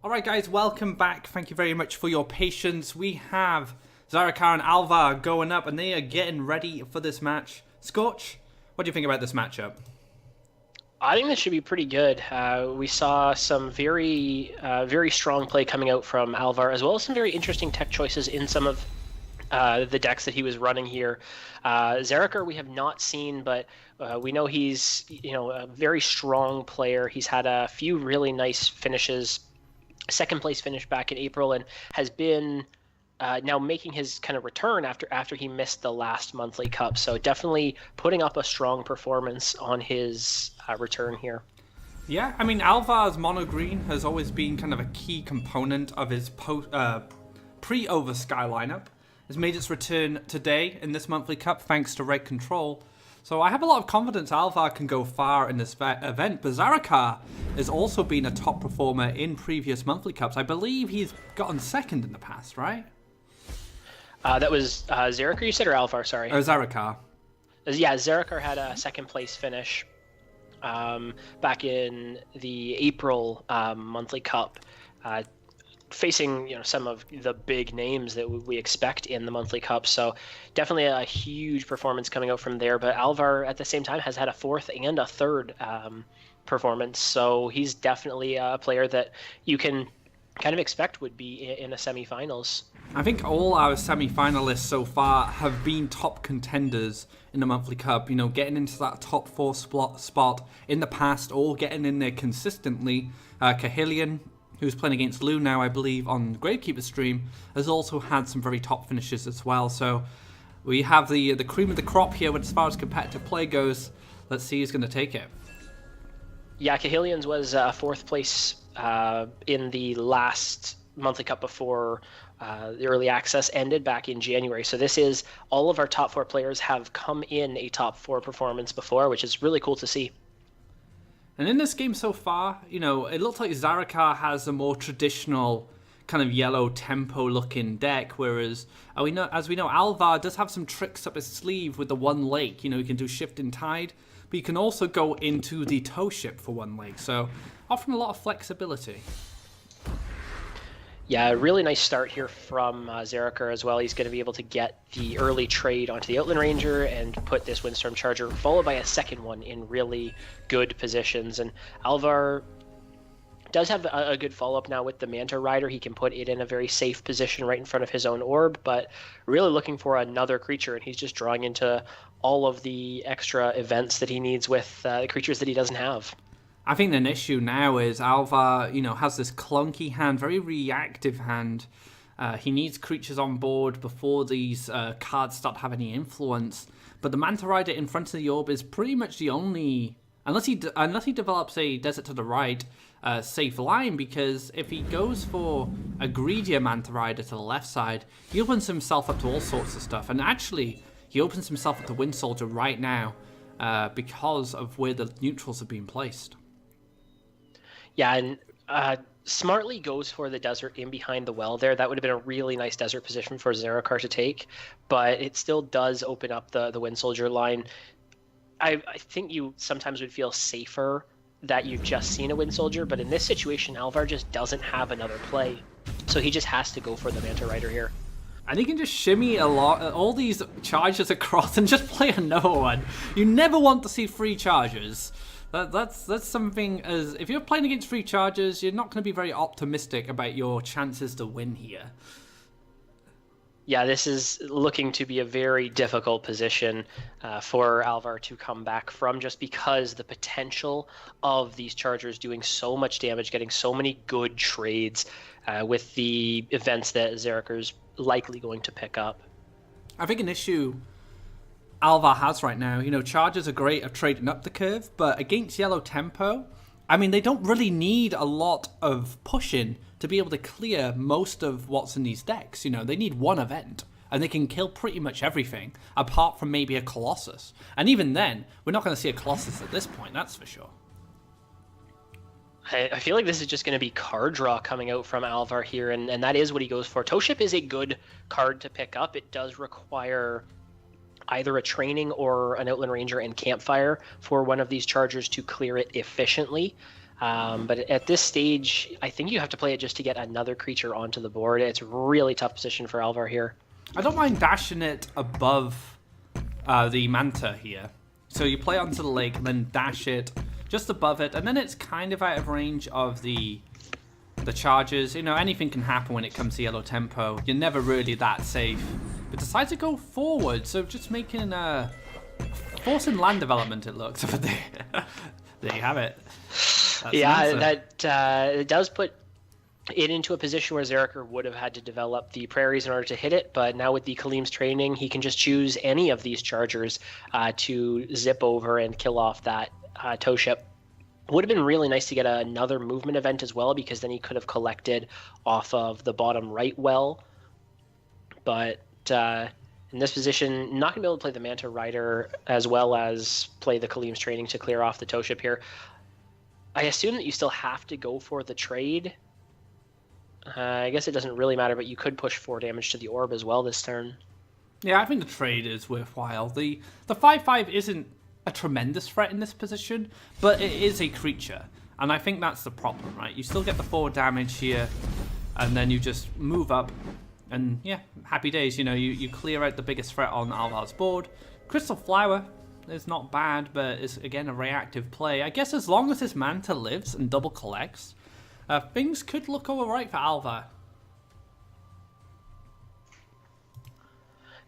Alright guys, welcome back. Thank you very much for your patience. We have Zarakar and Alvar going up and they are getting ready for this match. Scorch, what do you think about this matchup? I think this should be pretty good. We saw some very strong play coming out from Alvar, as well as some very interesting tech choices in some of the decks that he was running here. Zerikar we have not seen, but we know he's a very strong player. He's had a few really nice finishes, second place finish back in April, and has been now making his kind of return after he missed the last monthly cup. So definitely putting up a strong performance on his return here. Yeah, I mean, Alvar's mono green has always been kind of a key component of his pre-Oversky lineup. Has made its return today in this monthly cup thanks to Red Control. So I have a lot of confidence Alvar can go far in this event, but Zarakar has also been a top performer in previous monthly cups. I believe he's gotten second in the past, right? That was Zerikar, you said, or Alvar? Sorry. Zarakar. Yeah, Zerikar had a second place finish back in the April monthly cup, facing some of the big names that we expect in the monthly cup. So definitely a huge performance coming out from there. But Alvar at the same time has had a fourth and a third performance. So he's definitely a player that you can kind of expect would be in the semifinals. I think all our semi-finalists so far have been top contenders in the monthly cup, getting into that top four spot in the past, or getting in there consistently. Kahilian, who's playing against Lou now, I believe, on Gravekeeper's stream, has also had some very top finishes as well. So we have the cream of the crop here as far as competitive play goes. Let's see who's going to take it. Yeah, Kahilian's was fourth place in the last monthly cup before the early access ended back in January. So this is all of our top four players have come in a top four performance before, which is really cool to see. And in this game so far, it looks like Zarakar has a more traditional kind of yellow tempo-looking deck, whereas as we know, Alvar does have some tricks up his sleeve with the one lake. He can do Shift and Tide, but you can also go into the toe ship for one lake, so offering a lot of flexibility. Yeah, a really nice start here from Zerikar as well. He's going to be able to get the early trade onto the Outland Ranger and put this Windstorm Charger, followed by a second one in really good positions. And Alvar does have a good follow-up now with the Manta Rider. He can put it in a very safe position right in front of his own orb, but really looking for another creature, and he's just drawing into all of the extra events that he needs with the creatures that he doesn't have. I think an issue now is Alvar, has this clunky hand, very reactive hand. He needs creatures on board before these cards start to have any influence. But the Manta Rider in front of the orb is pretty much the only, unless he develops a Desert to the Right safe line, because if he goes for a greedier Manta Rider to the left side, he opens himself up to all sorts of stuff. And actually, he opens himself up to Wind Soldier right now because of where the neutrals have been placed. Yeah, and smartly goes for the desert in behind the well there. That would have been a really nice desert position for Zerikar to take, but it still does open up the Wind Soldier line. I think you sometimes would feel safer that you've just seen a Wind Soldier, but in this situation, Alvar just doesn't have another play, so he just has to go for the Manta Rider here. And he can just shimmy all these charges across and just play another one. You never want to see free charges. That's something, as if you're playing against free charges, you're not going to be very optimistic about your chances to win here. Yeah, this is looking to be a very difficult position for Alvar to come back from, just because the potential of these chargers doing so much damage, getting so many good trades with the events that Zerikar's likely going to pick up. I think an issue Alvar has right now, chargers are great at trading up the curve, but against yellow tempo, they don't really need a lot of pushing to be able to clear most of what's in these decks. They need one event, and they can kill pretty much everything, apart from maybe a Colossus. And even then, we're not going to see a Colossus at this point, that's for sure. I feel like this is just going to be card draw coming out from Alvar here, and that is what he goes for. Toe Ship is a good card to pick up. It does require either a training or an Outland Ranger and Campfire for one of these chargers to clear it efficiently. But at this stage, I think you have to play it just to get another creature onto the board. It's a really tough position for Alvar here. I don't mind dashing it above the Manta here. So you play onto the lake, and then dash it just above it, and then it's kind of out of range of the charges. You know, anything can happen when it comes to yellow tempo. You're never really that safe. But decide to go forward, so just making forcing land development, it looks. But there you have it. It does put it into a position where Zerker would have had to develop the prairies in order to hit it, but now with the Kalim's training, he can just choose any of these chargers to zip over and kill off that tow ship. Would have been really nice to get another movement event as well, because then he could have collected off of the bottom right well. But in this position, not going to be able to play the Manta Rider as well as play the Kalim's training to clear off the tow ship here. I assume that you still have to go for the trade. I guess it doesn't really matter, but you could push 4 damage to the orb as well this turn. Yeah, I think the trade is worthwhile. The 5/5 isn't a tremendous threat in this position, but it is a creature. And I think that's the problem, right? You still get the 4 damage here, and then you just move up, and yeah, happy days. You know, you clear out the biggest threat on Alvar's board. Crystal Flower is not bad, but it's, again, a reactive play. I guess as long as his Manta lives and double collects, things could look alright for Alvar.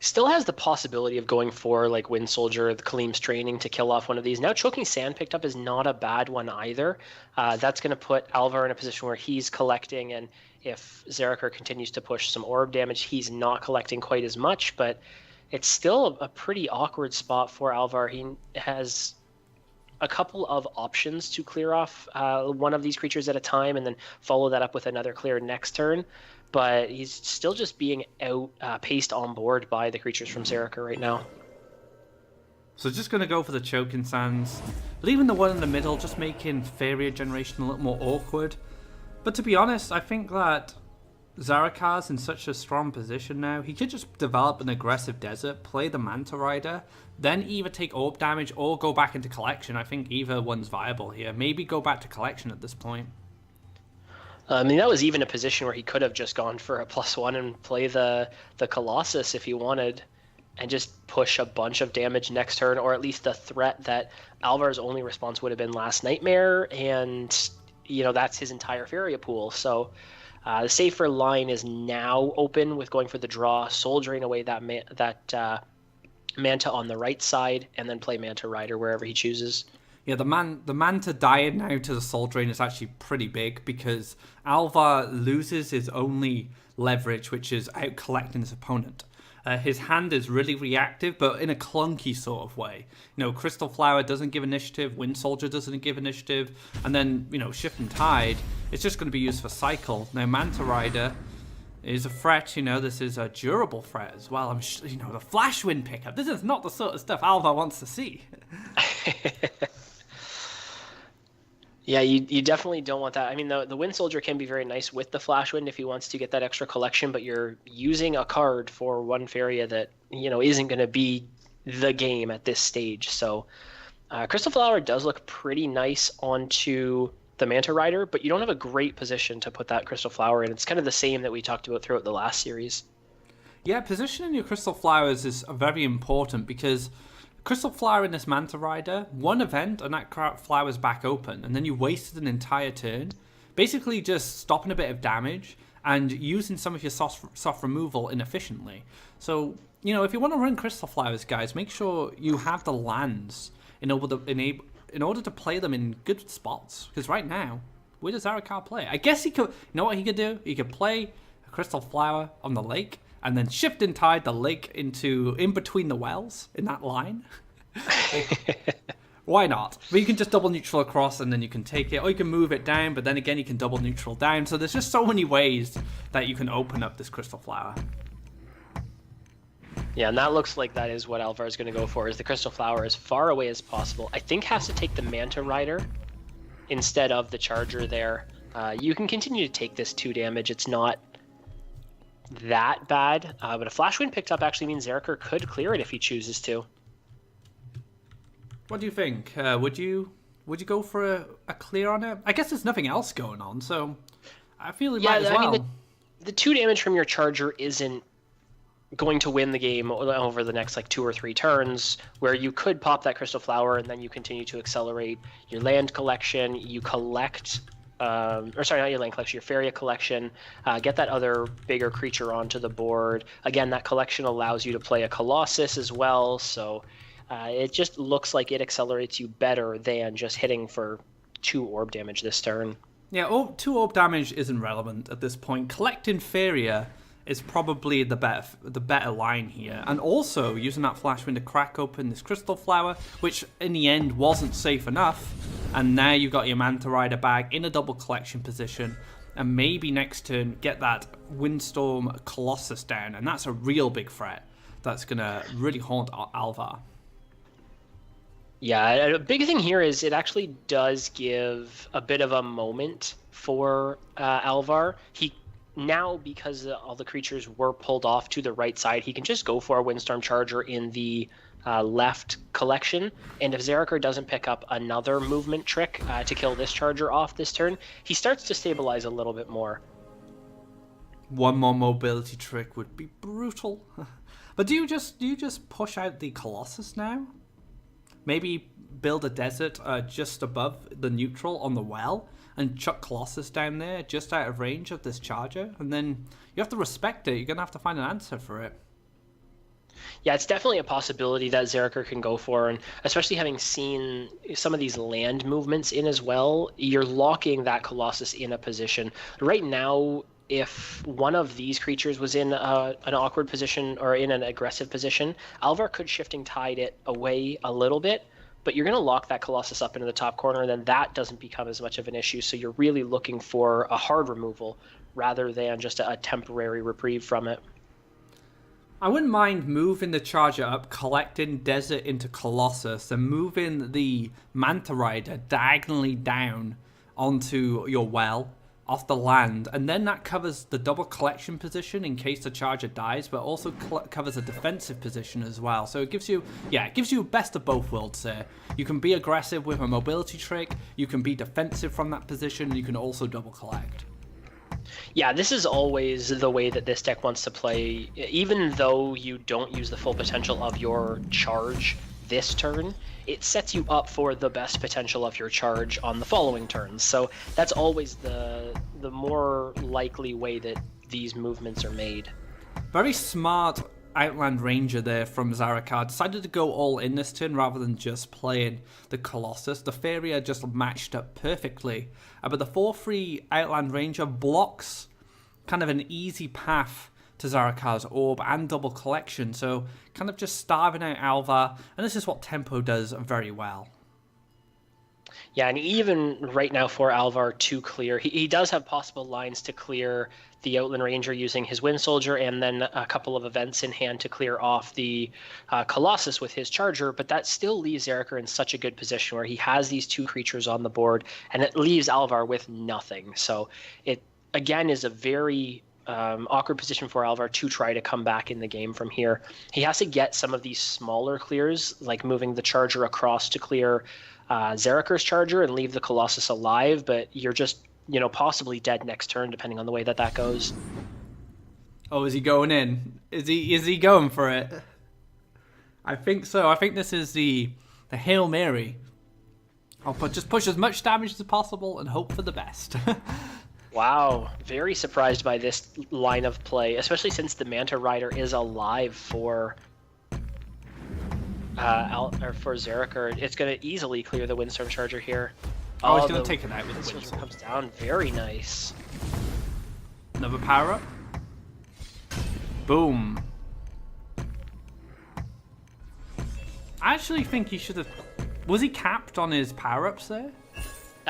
Still has the possibility of going for like Wind Soldier, the Kalim's training to kill off one of these. Now Choking Sand picked up is not a bad one either. That's going to put Alvar in a position where he's collecting, and if Zerker continues to push some orb damage, he's not collecting quite as much, but it's still a pretty awkward spot for Alvar. He has a couple of options to clear off one of these creatures at a time and then follow that up with another clear next turn. But he's still just being paced on board by the creatures from Zerker right now. So just going to go for the Choking Sands, leaving the one in the middle, just making Faeria generation a little more awkward. But to be honest, I think that Zarakar's in such a strong position now. He could just develop an aggressive desert, play the Manta Rider, then either take orb damage or go back into collection. I think either one's viable here. Maybe go back to collection at this point. I mean, that was even a position where he could have just gone for a +1 and play the Colossus if he wanted, and just push a bunch of damage next turn, or at least the threat that Alvar's only response would have been Last Nightmare, and you know that's his entire Faeria pool. So the safer line is now open with going for the draw, soldiering away that Manta on the right side, and then play Manta Rider wherever he chooses. Yeah, the Manta dying now to the Soul Drain is actually pretty big, because Alvar loses his only leverage, which is out collecting his opponent. His hand is really reactive, but in a clunky sort of way. You know, Crystal Flower doesn't give initiative, Wind Soldier doesn't give initiative, and then, you know, Shift and Tide, it's just going to be used for cycle. Now, Manta Rider is a threat, you know, this is a durable threat as well. The Flash Wind pickup, this is not the sort of stuff Alvar wants to see. Yeah, you definitely don't want that. I mean, the Wind Soldier can be very nice with the Flash Wind if he wants to get that extra collection, but you're using a card for one Faeria that, you know, isn't going to be the game at this stage. So Crystal Flower does look pretty nice onto the Manta Rider, but you don't have a great position to put that Crystal Flower in. It's kind of the same that we talked about throughout the last series. Yeah, positioning your Crystal Flowers is very important, because Crystal Flower in this Manta Rider, one event and that flower's back open, and then you wasted an entire turn, basically just stopping a bit of damage and using some of your soft removal inefficiently. So, you know, if you want to run Crystal Flowers, guys, make sure you have the lands in order to play them in good spots. Because right now, where does Zarakar play? I guess he could, you know what he could do? He could play a Crystal Flower on the lake, and then Shift and Tide the lake in between the wells in that line. Why not? But you can just double neutral across, and then you can take it, or you can move it down, but then again you can double neutral down. So there's just so many ways that you can open up this Crystal Flower. Yeah, and that looks like that is what Alvar is going to go for, is the Crystal Flower as far away as possible. I think has to take the Manta Rider instead of the Charger there. You can continue to take this 2 damage. It's not that bad, but a Flash Wind picked up actually means Zerker could clear it if he chooses to. What do you think? Would you Would you go for a clear on it? I guess there's nothing else going on, so I feel it might as well. I mean, the 2 damage from your charger isn't going to win the game over the next like 2 or 3 turns, where you could pop that crystal flower and then you continue to accelerate your land collection. You collect, or sorry, not your land collection, your Faeria collection. Get that other bigger creature onto the board. Again, that collection allows you to play a Colossus as well, so it just looks like it accelerates you better than just hitting for 2 orb damage this turn. Yeah, 2 orb damage isn't relevant at this point. Collecting Faeria is probably the better line here. And also using that Flashwind to crack open this Crystal Flower, which in the end wasn't safe enough. And now you've got your Manta Rider back in a double collection position. And maybe next turn get that Windstorm Colossus down. And that's a real big threat that's going to really haunt Alvar. Yeah, a big thing here is it actually does give a bit of a moment for Alvar. He now, because all the creatures were pulled off to the right side, he can just go for a Windstorm Charger in the left collection. And if Zeraka doesn't pick up another movement trick to kill this Charger off this turn, he starts to stabilize a little bit more. One more mobility trick would be brutal. But do you just push out the Colossus now? Maybe build a desert just above the neutral on the well and chuck Colossus down there just out of range of this Charger, and then you have to respect it. You're going to have to find an answer for it. Yeah, it's definitely a possibility that Zeraka can go for, and especially having seen some of these land movements in as well, you're locking that Colossus in a position. Right now, if one of these creatures was in an awkward position or in an aggressive position, Alvar could Shifting Tide it away a little bit, but you're going to lock that Colossus up into the top corner, and then that doesn't become as much of an issue. So you're really looking for a hard removal rather than just a temporary reprieve from it. I wouldn't mind moving the Charger up, collecting Desert into Colossus, and moving the Manta Rider diagonally down onto your well, off the land, and then that covers the double collection position in case the Charger dies, but also covers a defensive position as well. So it gives you, best of both worlds there. You can be aggressive with a mobility trick, you can be defensive from that position, and you can also double collect. Yeah, this is always the way that this deck wants to play. Even though you don't use the full potential of your charge this turn, it sets you up for the best potential of your charge on the following turns. So that's always the more likely way that these movements are made. Very smart Outland Ranger there from Zarakar. Decided to go all in this turn rather than just playing the Colossus. The Faeria just matched up perfectly. But the 4/3 Outland Ranger blocks kind of an easy path to Zarakar's Orb and double collection, so kind of just starving out Alvar, and this is what Tempo does very well. Yeah, and even right now for Alvar to clear, he does have possible lines to clear the Outland Ranger using his Wind Soldier, and then a couple of events in hand to clear off the Colossus with his Charger, but that still leaves Zeraka in such a good position where he has these 2 creatures on the board, and it leaves Alvar with nothing. So it, again, is a very awkward position for Alvar to try to come back in the game from here. He has to get some of these smaller clears, like moving the Charger across to clear Zerakar's Charger and leave the Colossus alive, but you're just, possibly dead next turn depending on the way that goes. Oh, is he going in? Is he going for it? I think so. I think this is the Hail Mary. I'll just push as much damage as possible and hope for the best. Wow, very surprised by this line of play, especially since the Manta Rider is alive for Zeraka. It's going to easily clear the Windstorm Charger here. Oh, he's going to take it out with the Windstorm. Comes down, very nice. Another power up. Boom. I actually think he should have. Was he capped on his power ups there?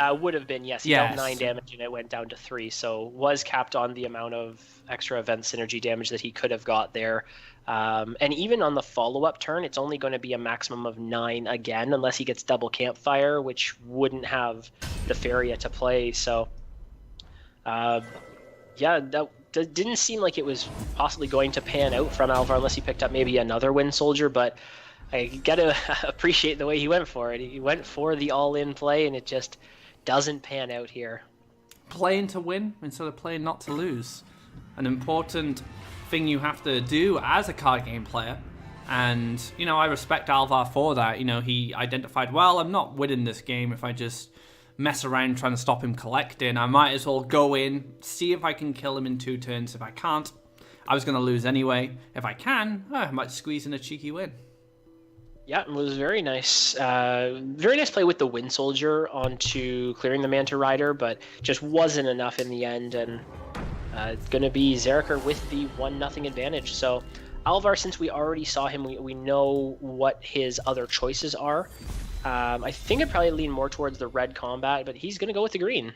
Would have been, yes. He dealt 9 damage and it went down to 3, so was capped on the amount of extra event synergy damage that he could have got there. And even on the follow-up turn, it's only going to be a maximum of 9 again, unless he gets double Campfire, which wouldn't have the Faeria to play. So, that didn't seem like it was possibly going to pan out from Alvar unless he picked up maybe another Wind Soldier, but I gotta appreciate the way he went for it. He went for the all-in play, and it just doesn't pan out here. Playing to win instead of playing not to lose. An important thing you have to do as a card game player. And, I respect Alvar for that. He identified, well, I'm not winning this game if I just mess around trying to stop him collecting. I might as well go in, see if I can kill him in 2 turns. If I can't, I was going to lose anyway. If I can, I might squeeze in a cheeky win. Yeah, it was very nice. Very nice play with the Wind Soldier onto clearing the Manta Rider, but just wasn't enough in the end. And it's going to be Zerker with the 1-0 advantage. So Alvar, since we already saw him, we know what his other choices are. I think I'd probably lean more towards the red combat, but he's going to go with the green.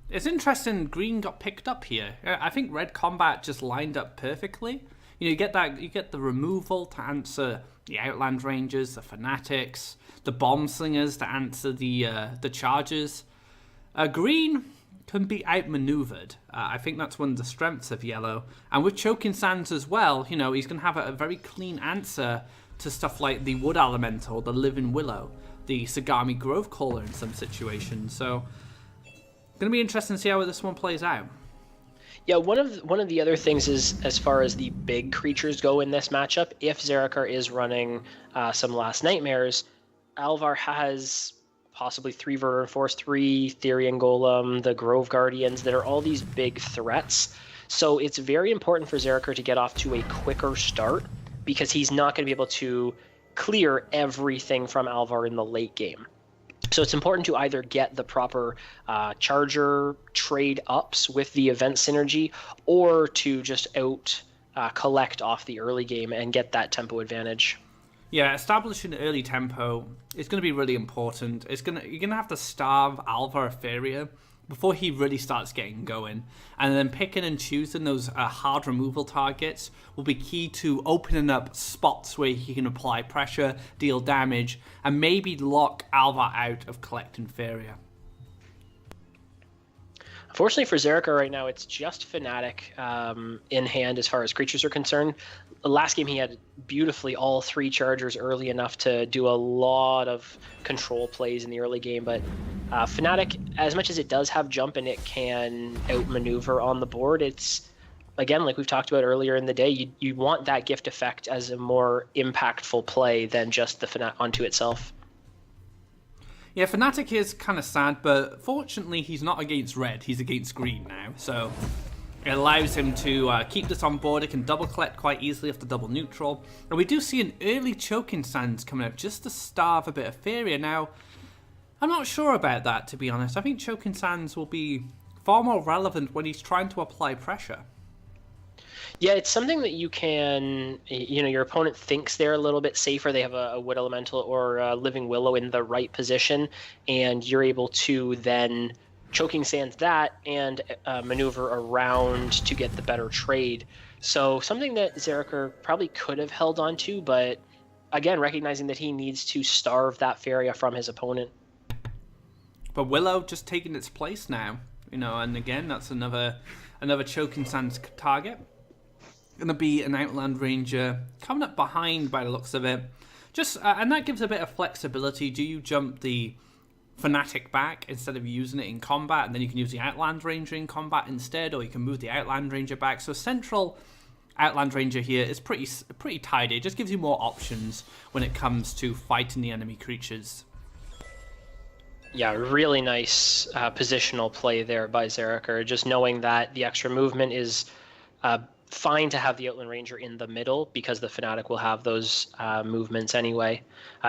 It's interesting green got picked up here. I think red combat just lined up perfectly. You get the removal to answer the Outland Rangers, the Fanatics, the Bomb Slingers to answer the Chargers. Green can be outmaneuvered. I think that's one of the strengths of yellow. And with Choking Sands as well, he's going to have a very clean answer to stuff like the Wood Elemental, the Living Willow, the Sagami Grove Caller in some situations. So, going to be interesting to see how this one plays out. Yeah, one of the other things is, as far as the big creatures go in this matchup, if Zerker is running some Last Nightmares, Alvar has possibly 3 Verdant Force, 3 Therian Golem, the Grove Guardians, that are all these big threats. So it's very important for Zerker to get off to a quicker start, because he's not going to be able to clear everything from Alvar in the late game. So it's important to either get the proper charger trade ups with the event synergy, or to just collect off the early game and get that tempo advantage. Yeah, establishing early tempo is going to be really important. You're going to have to starve Alvar Faeria before he really starts getting going. And then picking and choosing those hard removal targets will be key to opening up spots where he can apply pressure, deal damage, and maybe lock Alvar out of collecting Faeria. Unfortunately for Zerker right now, it's just Fnatic in hand as far as creatures are concerned. The last game he had beautifully all 3 chargers early enough to do a lot of control plays in the early game, but Fnatic, as much as it does have jump and it can outmaneuver on the board, it's, again, like we've talked about earlier in the day, you want that gift effect as a more impactful play than just the Fnatic onto itself. Yeah, Fnatic is kind of sad, but fortunately he's not against red, he's against green now, so it allows him to keep this on board. It can double collect quite easily after double neutral, and we do see an early Choking Sands coming out just to starve a bit of Faeria. Now, I'm not sure about that, to be honest. I think Choking Sands will be far more relevant when he's trying to apply pressure. Yeah, it's something that you can, your opponent thinks they're a little bit safer. They have a Wood Elemental or a Living Willow in the right position, and you're able to then Choking Sands that and maneuver around to get the better trade. So something that Zerker probably could have held on to, but again, recognizing that he needs to starve that Faeria from his opponent. But Willow just taking its place now, and again, that's another Choking Sands target. Going to be an Outland Ranger coming up behind by the looks of it. And that gives a bit of flexibility. Do you jump the Fnatic back instead of using it in combat, and then you can use the Outland Ranger in combat instead, or you can move the Outland Ranger back. So central Outland Ranger here is pretty tidy. It just gives you more options when it comes to fighting the enemy creatures. Yeah, really nice positional play there by Zerker. Just knowing that the extra movement is fine to have the Outland Ranger in the middle, because the Fnatic will have those movements anyway.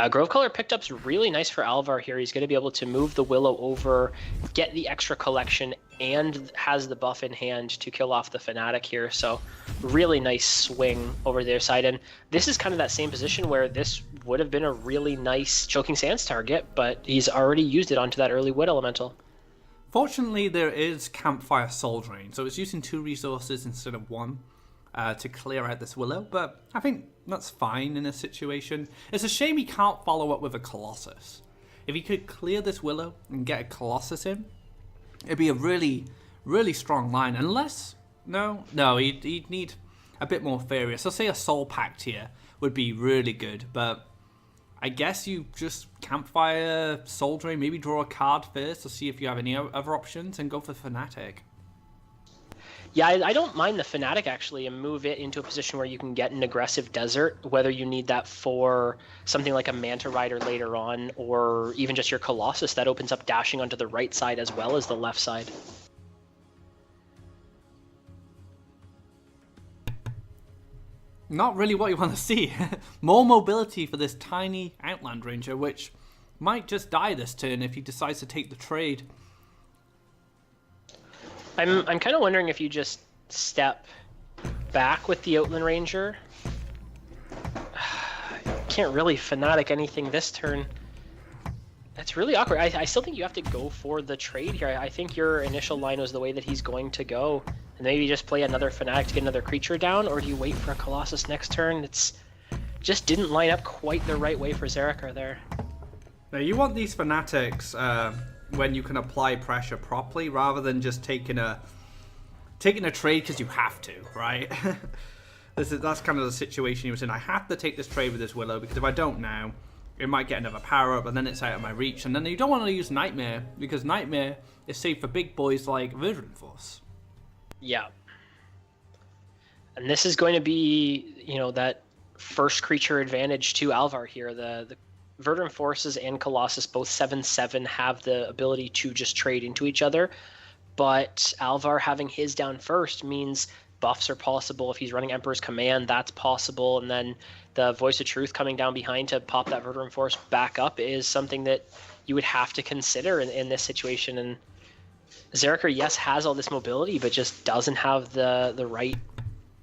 Grove Color picked up's really nice for Alvar here. He's going to be able to move the Willow over, get the extra collection, and has the buff in hand to kill off the Fnatic here. So really nice swing over their side. And this is kind of that same position where this would have been a really nice Choking Sands target, but he's already used it onto that early Wood Elemental. Fortunately, there is Campfire Soul Drain, so it's using 2 resources instead of 1. To clear out this Willow, but I think that's fine in this situation. It's a shame he can't follow up with a Colossus. If he could clear this Willow and get a Colossus in, it'd be a really, really strong line. Unless, no, he'd need a bit more Faeria. So say a Soul Pact here, would be really good. But I guess you just campfire Soldiering, maybe draw a card first to see if you have any other options, and go for Fanatic. Yeah, I don't mind the Fanatic actually, and move it into a position where you can get an aggressive Desert, whether you need that for something like a Manta Rider later on, or even just your Colossus that opens up dashing onto the right side as well as the left side. Not really what you want to see. More mobility for this tiny Outland Ranger, which might just die this turn if he decides to take the trade. I'm kind of wondering if you just step back with the Outland Ranger. Can't really Fanatic anything this turn. That's really awkward. I still think you have to go for the trade here. I think your initial line was the way that he's going to go. And maybe just play another Fanatic to get another creature down, or do you wait for a Colossus next turn? It's just didn't line up quite the right way for Zeraka there. Now you want these Fanatics when you can apply pressure properly, rather than just taking a trade because you have to, right? That's kind of the situation he was in. I have to take this trade with this Willow, because if I don't now, it might get another power up, and then it's out of my reach. And then you don't want to use Nightmare, because Nightmare is safe for big boys like Verdant Force. Yeah. And this is going to be, that first creature advantage to Alvar here. The Verdant Forces and Colossus, both 7/7, have the ability to just trade into each other. But Alvar having his down first means buffs are possible. If he's running Emperor's Command, that's possible. And then the Voice of Truth coming down behind to pop that Verdant Force back up is something that you would have to consider in this situation. And Zeraka, yes, has all this mobility, but just doesn't have the right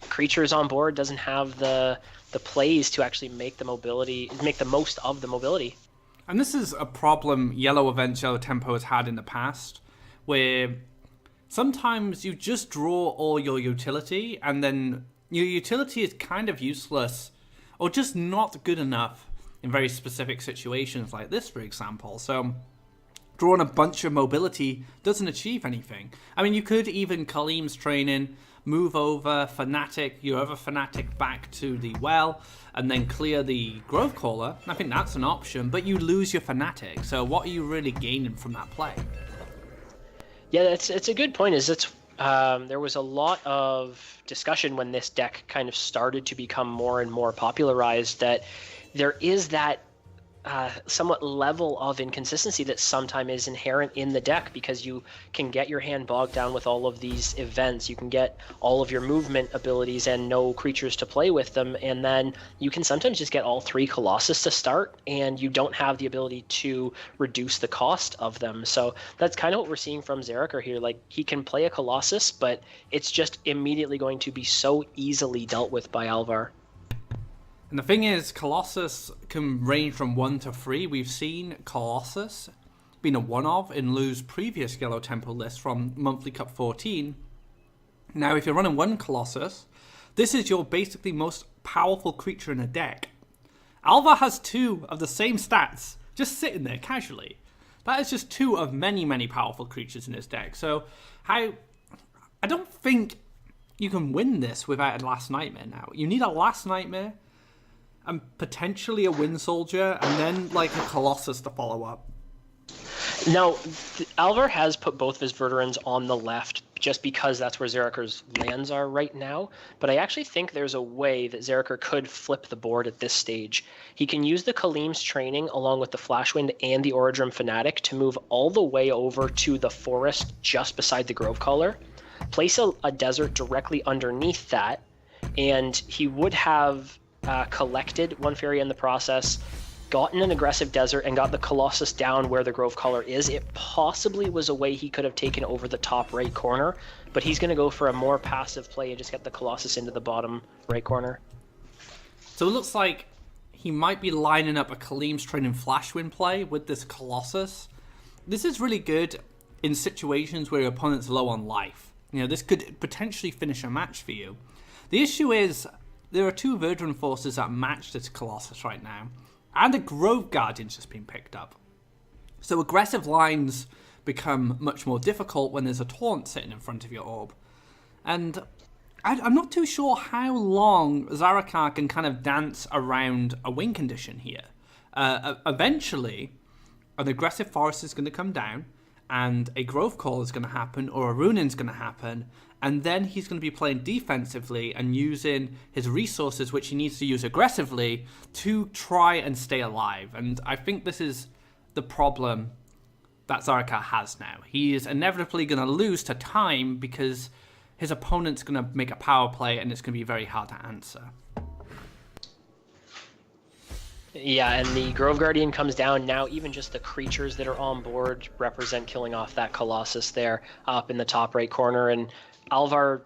creatures on board, doesn't have the plays to actually make the most of the mobility. And this is a problem Yellow Events, Yellow Tempo has had in the past, where sometimes you just draw all your utility, and then your utility is kind of useless, or just not good enough in very specific situations like this, for example. So drawing a bunch of mobility doesn't achieve anything. I mean, you could even Kaleem's training, move over Fanatic, your other Fanatic back to the well, and then clear the Grove Caller. I think that's an option, but you lose your Fanatic. So what are you really gaining from that play? Yeah, it's a good point. There was a lot of discussion when this deck kind of started to become more and more popularized that there is that somewhat level of inconsistency that sometimes is inherent in the deck, because you can get your hand bogged down with all of these events. You can get all of your movement abilities and no creatures to play with them, and then you can sometimes just get all three Colossus to start, and you don't have the ability to reduce the cost of them. So that's kind of what we're seeing from Zeraka here. Like, he can play a Colossus, but it's just immediately going to be so easily dealt with by Alvar. And the thing is, Colossus can range from 1 to 3. We've seen Colossus being a one-of in Lou's previous Yellow Temple list from Monthly Cup 14. Now, if you're running one Colossus, this is your basically most powerful creature in a deck. Alvar has 2 of the same stats, just sitting there casually. That is just 2 of many, many powerful creatures in his deck. So, I don't think you can win this without a Last Nightmare now. You need a Last Nightmare, and potentially a Wind Soldier, and then like a Colossus to follow up. Now, Alvar has put both of his Verderans on the left just because that's where Zeraka's lands are right now, but I actually think there's a way that Zeraka could flip the board at this stage. He can use the Kaleem's training along with the Flashwind and the Orodrum Fanatic to move all the way over to the forest just beside the Grove Caller, place a desert directly underneath that, and he would have collected one Faeria in the process, gotten an aggressive desert, and got the Colossus down where the Grove Caller is. It possibly was a way he could have taken over the top right corner, but he's going to go for a more passive play and just get the Colossus into the bottom right corner. So it looks like he might be lining up a Kaleem's training Flashwind play with this Colossus. This is really good in situations where your opponent's low on life. This could potentially finish a match for you. The issue is, there are 2 Verdant Forces that match this Colossus right now, and a Grove Guardian's just been picked up. So aggressive lines become much more difficult when there's a Taunt sitting in front of your orb. And I'm not too sure how long Zarakar can kind of dance around a win condition here. Eventually, an aggressive forest is going to come down, and a growth call is going to happen, or a runing's going to happen, and then he's going to be playing defensively and using his resources, which he needs to use aggressively, to try and stay alive. And I think this is the problem that Zarakar has now. He is inevitably going to lose to time because his opponent's going to make a power play, and it's going to be very hard to answer. Yeah, and the Grove Guardian comes down. Now even just the creatures that are on board represent killing off that Colossus there up in the top right corner. And Alvar,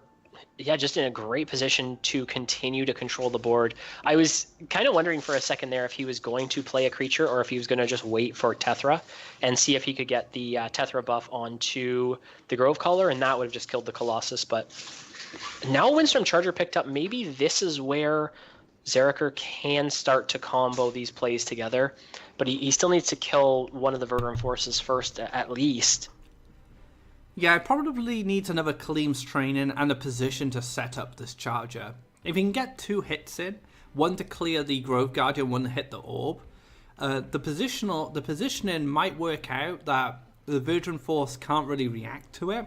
yeah, just in a great position to continue to control the board. I was kind of wondering for a second there if he was going to play a creature or if he was going to just wait for Tethra and see if he could get the Tethra buff onto the Grove Caller, and that would have just killed the Colossus. But now Windstorm Charger picked up. Maybe this is where Zeraka can start to combo these plays together, but he still needs to kill one of the Verdurum forces first, at least. Yeah, it probably needs another Kaleem's training and a position to set up this charger. If he can get 2 hits in, one to clear the Grove Guardian, one to hit the orb, the positioning might work out that the Verdurum force can't really react to it.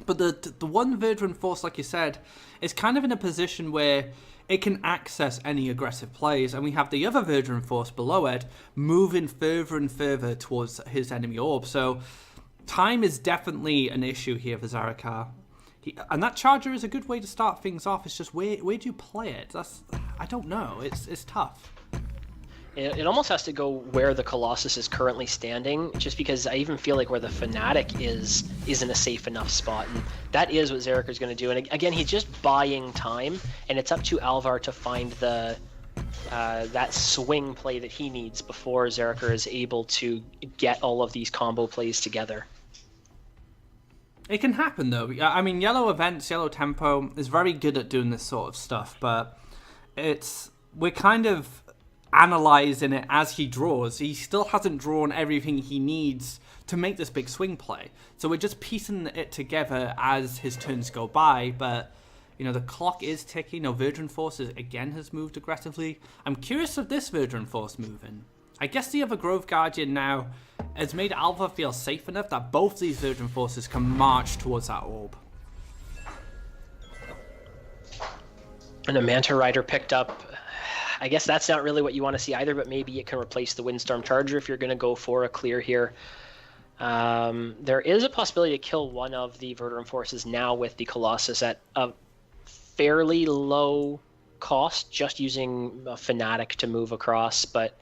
But the one Verdurum force, like you said, is kind of in a position where it can access any aggressive plays, and we have the other Verdurum force below it moving further and further towards his enemy orb. So time is definitely an issue here for Zarakar. And that charger is a good way to start things off. It's just where do you play it? I don't know. It's tough. It almost has to go where the Colossus is currently standing, just because I even feel like where the Fanatic isn't a safe enough spot, and that is what Zeraka is going to do. And again, he's just buying time, and it's up to Alvar to find the that swing play that he needs before Zeraka is able to get all of these combo plays together. It can happen, though. I mean, Yellow Events, Yellow Tempo is very good at doing this sort of stuff, but we're kind of analysing it as he draws. He still hasn't drawn everything he needs to make this big swing play. So we're just piecing it together as his turns go by, but the clock is ticking. Verdurum Force again has moved aggressively. I'm curious of this Verdurum Force moving. I guess the other Grove Guardian now has made Alva feel safe enough that both these Verdurum Forces can march towards that orb. And a Manta Rider picked up. I guess that's not really what you want to see either, but maybe it can replace the Windstorm Charger if you're going to go for a clear here. There is a possibility to kill one of the Verdurum forces now with the Colossus at a fairly low cost, just using a Fanatic to move across, but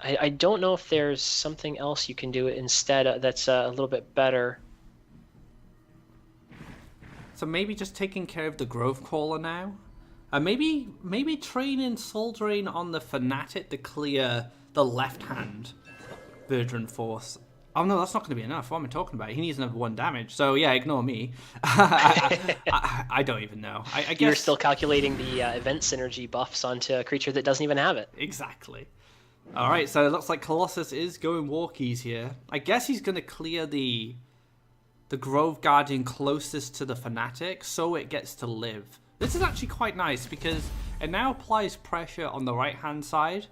I don't know if there's something else you can do instead that's a little bit better. So maybe just taking care of the Grove Caller now? Maybe training Soul Drain on the Fanatic to clear the left-hand Verdurum Force. Oh no, that's not going to be enough. What am I talking about? He needs another 1 damage. So yeah, ignore me. I don't even know. I guess you're still calculating the event synergy buffs onto a creature that doesn't even have it. Exactly. All right, so it looks like Colossus is going walkies here. I guess he's going to clear the Grove Guardian closest to the Fanatic, so it gets to live. This is actually quite nice because it now applies pressure on the right-hand side.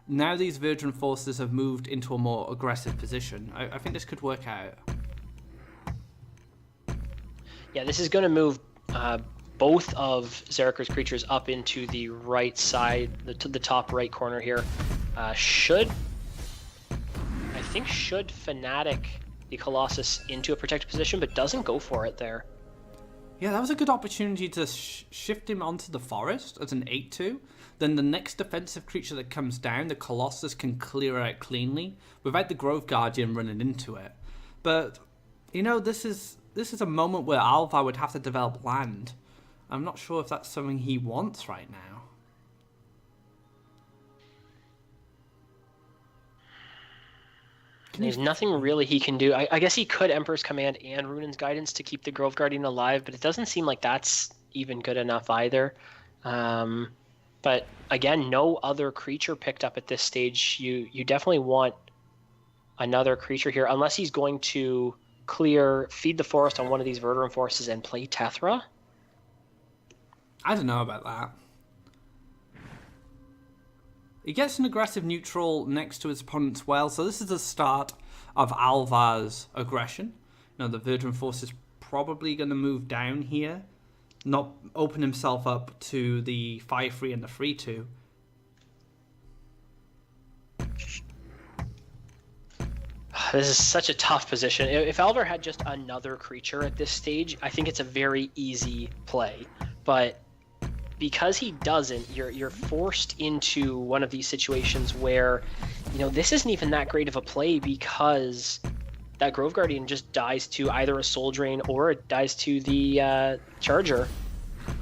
Now these Verdurum forces have moved into a more aggressive position. I think this could work out. Yeah, this is going to move both of Zeraka's creatures up into the right side, the top right corner here. Should Fanatic the Colossus into a protected position, but doesn't go for it there. Yeah, that was a good opportunity to shift him onto the forest as an 8-2. Then the next defensive creature that comes down, the Colossus can clear out cleanly without the Grove Guardian running into it. But, this is a moment where Alvar would have to develop land. I'm not sure if that's something he wants right now. There's nothing really he can do. I guess he could Emperor's Command and Runan's Guidance to keep the Grove Guardian alive, but it doesn't seem like that's even good enough either. But again, no other creature picked up at this stage. You definitely want another creature here, unless he's going to feed the forest on one of these Verdurum forces and play Tethra. I don't know about that. He gets an aggressive neutral next to his opponent's well, so this is the start of Alvar's aggression. Now the Verdant Force is probably going to move down here, not open himself up to the 5-3 and the 3-2. This is such a tough position. If Alvar had just another creature at this stage, I think it's a very easy play. But because he doesn't, you're forced into one of these situations where, this isn't even that great of a play because that Grove Guardian just dies to either a Soul Drain or it dies to the Charger.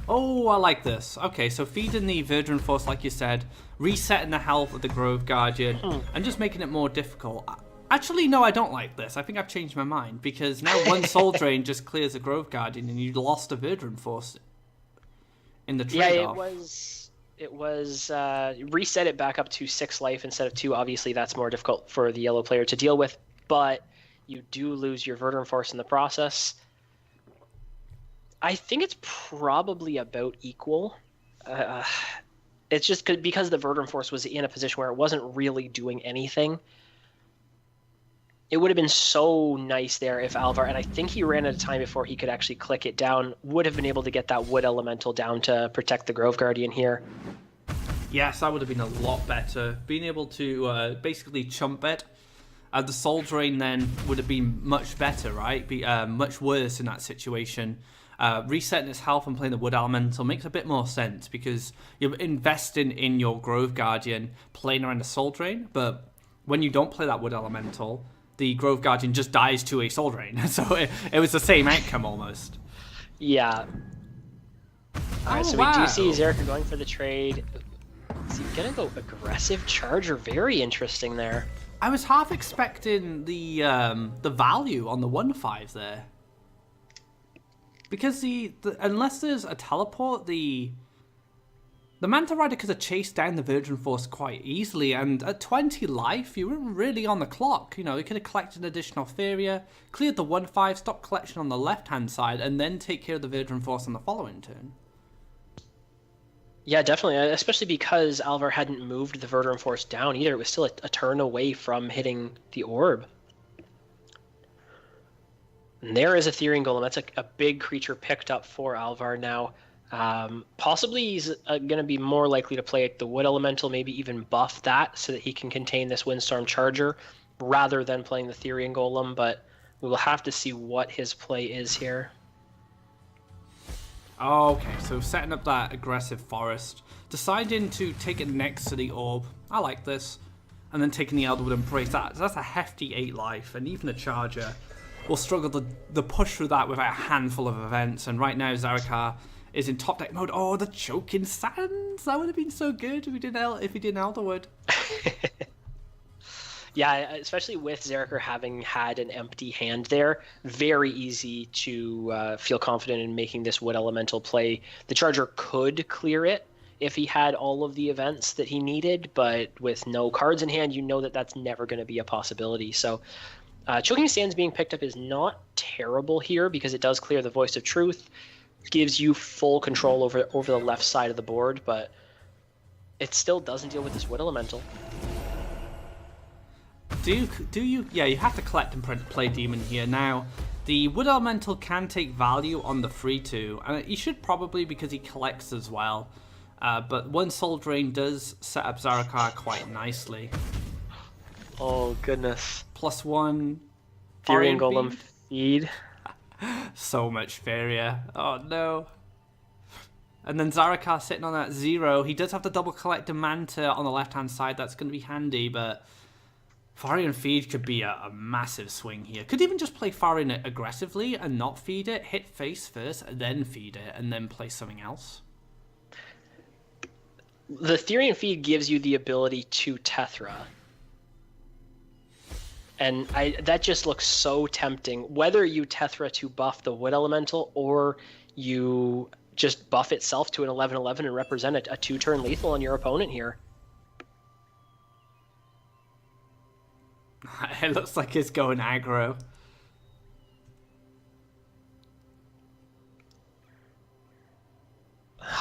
Oh, I like this. Okay, so feeding the Verdant Force, like you said, resetting the health of the Grove Guardian, and just making it more difficult. Actually, no, I don't like this. I think I've changed my mind, because now one Soul Drain just clears a Grove Guardian, and you lost a Verdant Force in the trade-off. Yeah, it was reset it back up to 6 life instead of 2. Obviously, that's more difficult for the yellow player to deal with, but you do lose your Verdant Force in the process. I think it's probably about equal. It's just because the Verdant Force was in a position where it wasn't really doing anything. It would have been so nice there if Alvar, and I think he ran out of time before he could actually click it down, would have been able to get that Wood Elemental down to protect the Grove Guardian here. Yes, that would have been a lot better. Being able to basically chump it. The Soul Drain then would have been much better, right? Much worse in that situation. Resetting its health and playing the Wood Elemental makes a bit more sense because you're investing in your Grove Guardian, playing around the Soul Drain, but when you don't play that Wood Elemental, the Grove Guardian just dies to a Soul Drain. So it was the same outcome almost. Yeah. Alright, so wow. We do see Zerika going for the trade. Is he gonna go aggressive Charger? Very interesting there. I was half expecting the value on the 1/5 there. Because unless there's a teleport, the Manta Rider could have chased down the Verdant Force quite easily, and at 20 life, you weren't really on the clock. He could have collected an additional Faeria, cleared the 1/5, stopped collection on the left-hand side, and then take care of the Verdant Force on the following turn. Yeah, definitely, especially because Alvar hadn't moved the Verdant Force down either. It was still a turn away from hitting the orb. And there is a Ethereal Golem. That's a big creature picked up for Alvar now. Possibly he's going to be more likely to play the Wood Elemental, maybe even buff that so that he can contain this Windstorm Charger rather than playing the Ethereal Golem, but we will have to see what his play is here. Okay, so setting up that aggressive forest, deciding to take it next to the orb. I like this. And then taking the Elderwood Embrace. That's a hefty 8 life, and even a Charger will struggle to push through that without a handful of events. And right now, Zerika is in top deck mode. Oh, the Choking Sands! That would have been so good if he did Elderwood. Yeah, especially with Zerika having had an empty hand there, very easy to feel confident in making this Wood Elemental play. The Charger could clear it if he had all of the events that he needed, but with no cards in hand, you know that that's never going to be a possibility. So Choking Sands being picked up is not terrible here because it does clear the Voice of Truth, gives you full control over the left side of the board, but it still doesn't deal with this Wood Elemental. Do you? Yeah, you have to collect and play Demon here. Now, the Wood Elemental can take value on the 3/2, and he should probably because he collects as well. But one Soul Drain does set up Zerika quite nicely. Oh, goodness. +1. Ethereal Golem feed. So much Faeria. Oh, no. And then Zerika sitting on that 0. He does have the double collector Manta on the left-hand side. That's going to be handy, but Faeria feed could be a massive swing here. Could even just play Faeria aggressively and not feed it, hit face first, then feed it, and then play something else. The Therian feed gives you the ability to Tethra. And that just looks so tempting. Whether you Tethra to buff the Wood Elemental or you just buff itself to an 11/11 and represent a 2-turn lethal on your opponent here. It looks like it's going aggro.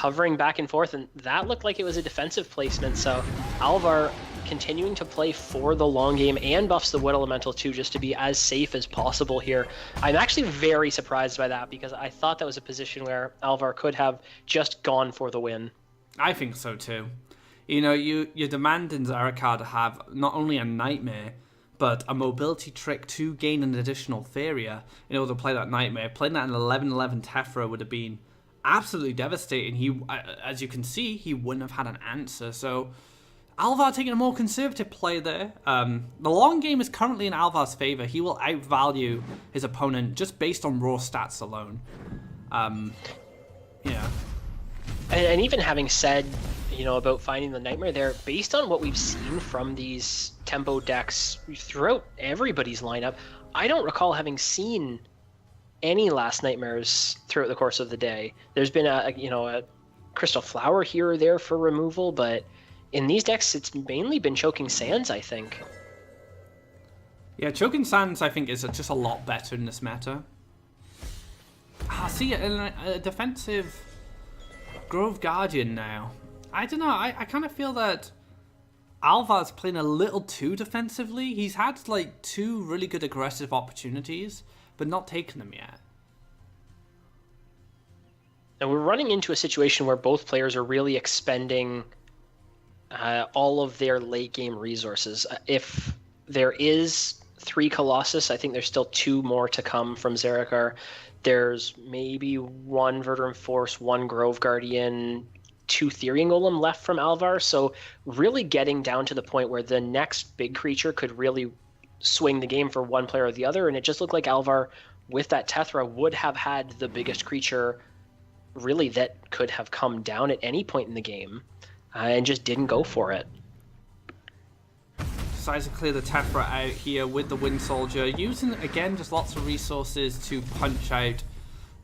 hovering back and forth, and that looked like it was a defensive placement. So Alvar continuing to play for the long game and buffs the Wood Elemental too, just to be as safe as possible here. I'm actually very surprised by that, because I thought that was a position where Alvar could have just gone for the win. I think so too. You know, you're demanding Zarakar to have not only a Nightmare, but a mobility trick to gain an additional Faeria in order to play that Nightmare. Playing that in 11-11 Tephra would have been absolutely devastating. He, as you can see, he wouldn't have had an answer. So Alvar taking a more conservative play there. The long game is currently in Alvar's favor. He will outvalue his opponent just based on raw stats alone. Yeah. And even having said, you know, about finding the Nightmare there, based on what we've seen from these tempo decks throughout everybody's lineup, I don't recall having seen any Last Nightmares throughout the course of the day. There's been a Crystal Flower here or there for removal, but in these decks, it's mainly been Choking Sands, I think. Yeah, Choking Sands, I think, is just a lot better in this meta. See, a defensive Grove Guardian now. I don't know, I kind of feel that Alvar's playing a little too defensively. He's had, like, 2 really good aggressive opportunities, but not taken them yet. And we're running into a situation where both players are really expending all of their late game resources. If there is 3 Colossus, I think there's still 2 more to come from Zarakar. There's maybe 1 Verdant Force, 1 Grove Guardian, 2 Therian Golem left from Alvar. So really getting down to the point where the next big creature could really swing the game for one player or the other. And it just looked like Alvar, with that Tephra, would have had the biggest creature really that could have come down at any point in the game. And just didn't go for it. Decides to clear the Tephra out here with the Wind Soldier, using, again, just lots of resources to punch out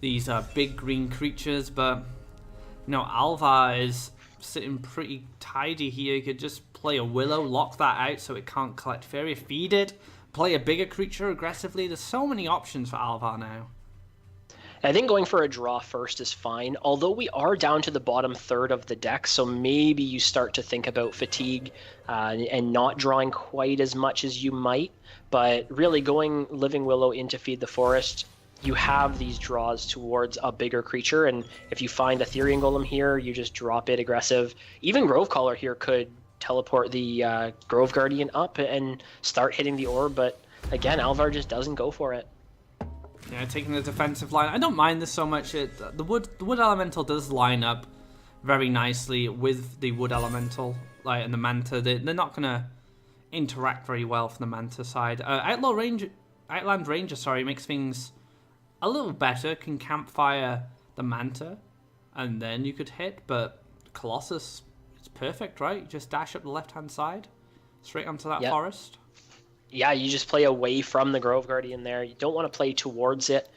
these big green creatures, but, you know, Alvar is sitting pretty tidy here. He could just play a Willow, lock that out so it can't collect Faeria, feed it, play a bigger creature aggressively. There's so many options for Alvar now. I think going for a draw first is fine, although we are down to the bottom third of the deck, so maybe you start to think about fatigue and not drawing quite as much as you might. But really going Living Willow into Feed the Forest, you have these draws towards a bigger creature, and if you find a Therian Golem here, you just drop it aggressive. Even Grovecaller here could teleport the Grove Guardian up and start hitting the orb, but again, Alvar just doesn't go for it. Yeah, taking the defensive line. I don't mind this so much. The wood Elemental does line up very nicely with the Wood Elemental, like, and the Manta. They're not going to interact very well from the Manta side. Outland Ranger, makes things a little better. Can campfire the Manta, and then you could hit. But Colossus, it's perfect, right? You just dash up the left-hand side, straight onto that forest. Yeah, you just play away from the Grove Guardian there. You don't want to play towards it,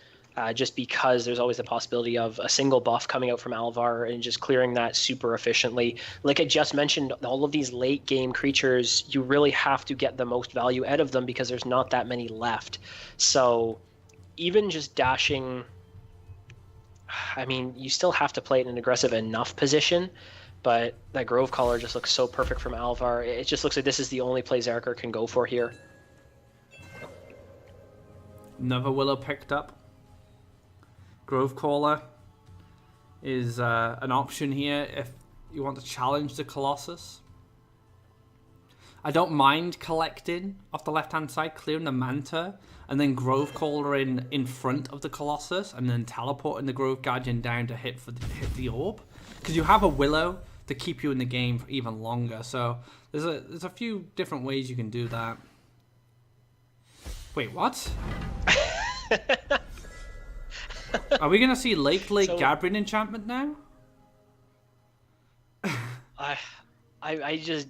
just because there's always the possibility of a single buff coming out from Alvar and just clearing that super efficiently. Like I just mentioned, all of these late game creatures, you really have to get the most value out of them because there's not that many left. So even just dashing, I mean, you still have to play it in an aggressive enough position, but that Grove Caller just looks so perfect from Alvar. It just looks like this is the only play Zarakar can go for here. Another Willow picked up. Grove Caller is an option here if you want to challenge the Colossus. I don't mind collecting off the left-hand side, clearing the Manta, and then Grove Caller in front of the Colossus, and then teleporting the Grove Guardian down to hit the orb. Because you have a Willow to keep you in the game for even longer. So there's a few different ways you can do that. Wait, what? Are we gonna see Lake Gabriel enchantment now? I just,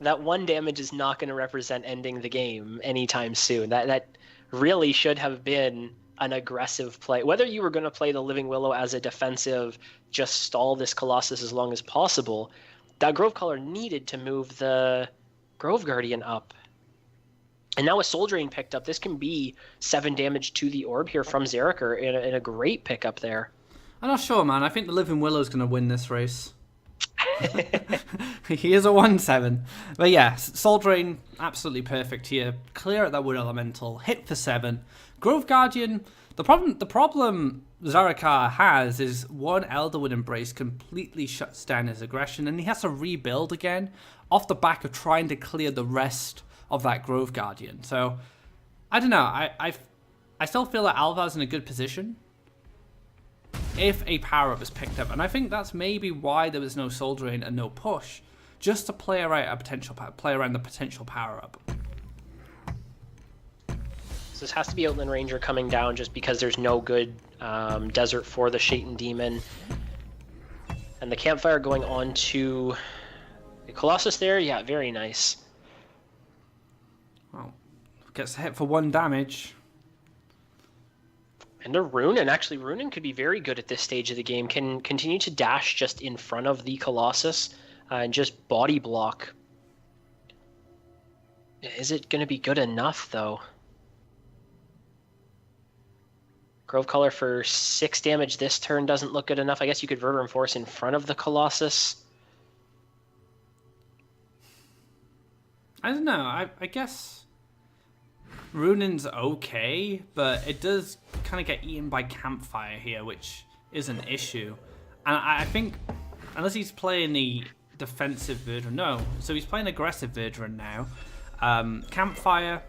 that 1 damage is not going to represent ending the game anytime soon. That really should have been an aggressive play. Whether you were going to play the Living Willow as a defensive, just stall this Colossus as long as possible, that Grove Caller needed to move the Grove Guardian up. And now with Soul Drain picked up, this can be 7 damage to the orb here from Zarakar in a great pickup there. I'm not sure, man. I think the Living Willow's going to win this race. He is a 1-7. But yeah, Soul Drain, absolutely perfect here. Clear at that Wood Elemental, hit for 7. Grove Guardian, the problem Zarakar has is one Elderwood Embrace completely shuts down his aggression, and he has to rebuild again off the back of trying to clear the rest of that Grove Guardian. So, I don't know. I still feel that Alvar's in a good position if a power-up is picked up. And I think that's maybe why there was no Soul Drain and no push. Just to play around the potential power-up. So this has to be Outland Ranger coming down just because there's no good desert for the Shaitan Demon. And the Campfire going on to the Colossus there. Yeah, very nice. Well, gets hit for 1 damage. And a Runin. Actually, Runin could be very good at this stage of the game. Can continue to dash just in front of the Colossus and just body block. Is it going to be good enough, though? Grove Color for 6 damage this turn doesn't look good enough. I guess you could Verdant Force in front of the Colossus. I don't know. I guess Runin's okay, but it does kind of get eaten by Campfire here, which is an issue. And I think, unless he's playing the defensive Verdran, no. So he's playing aggressive Verdran now. Campfire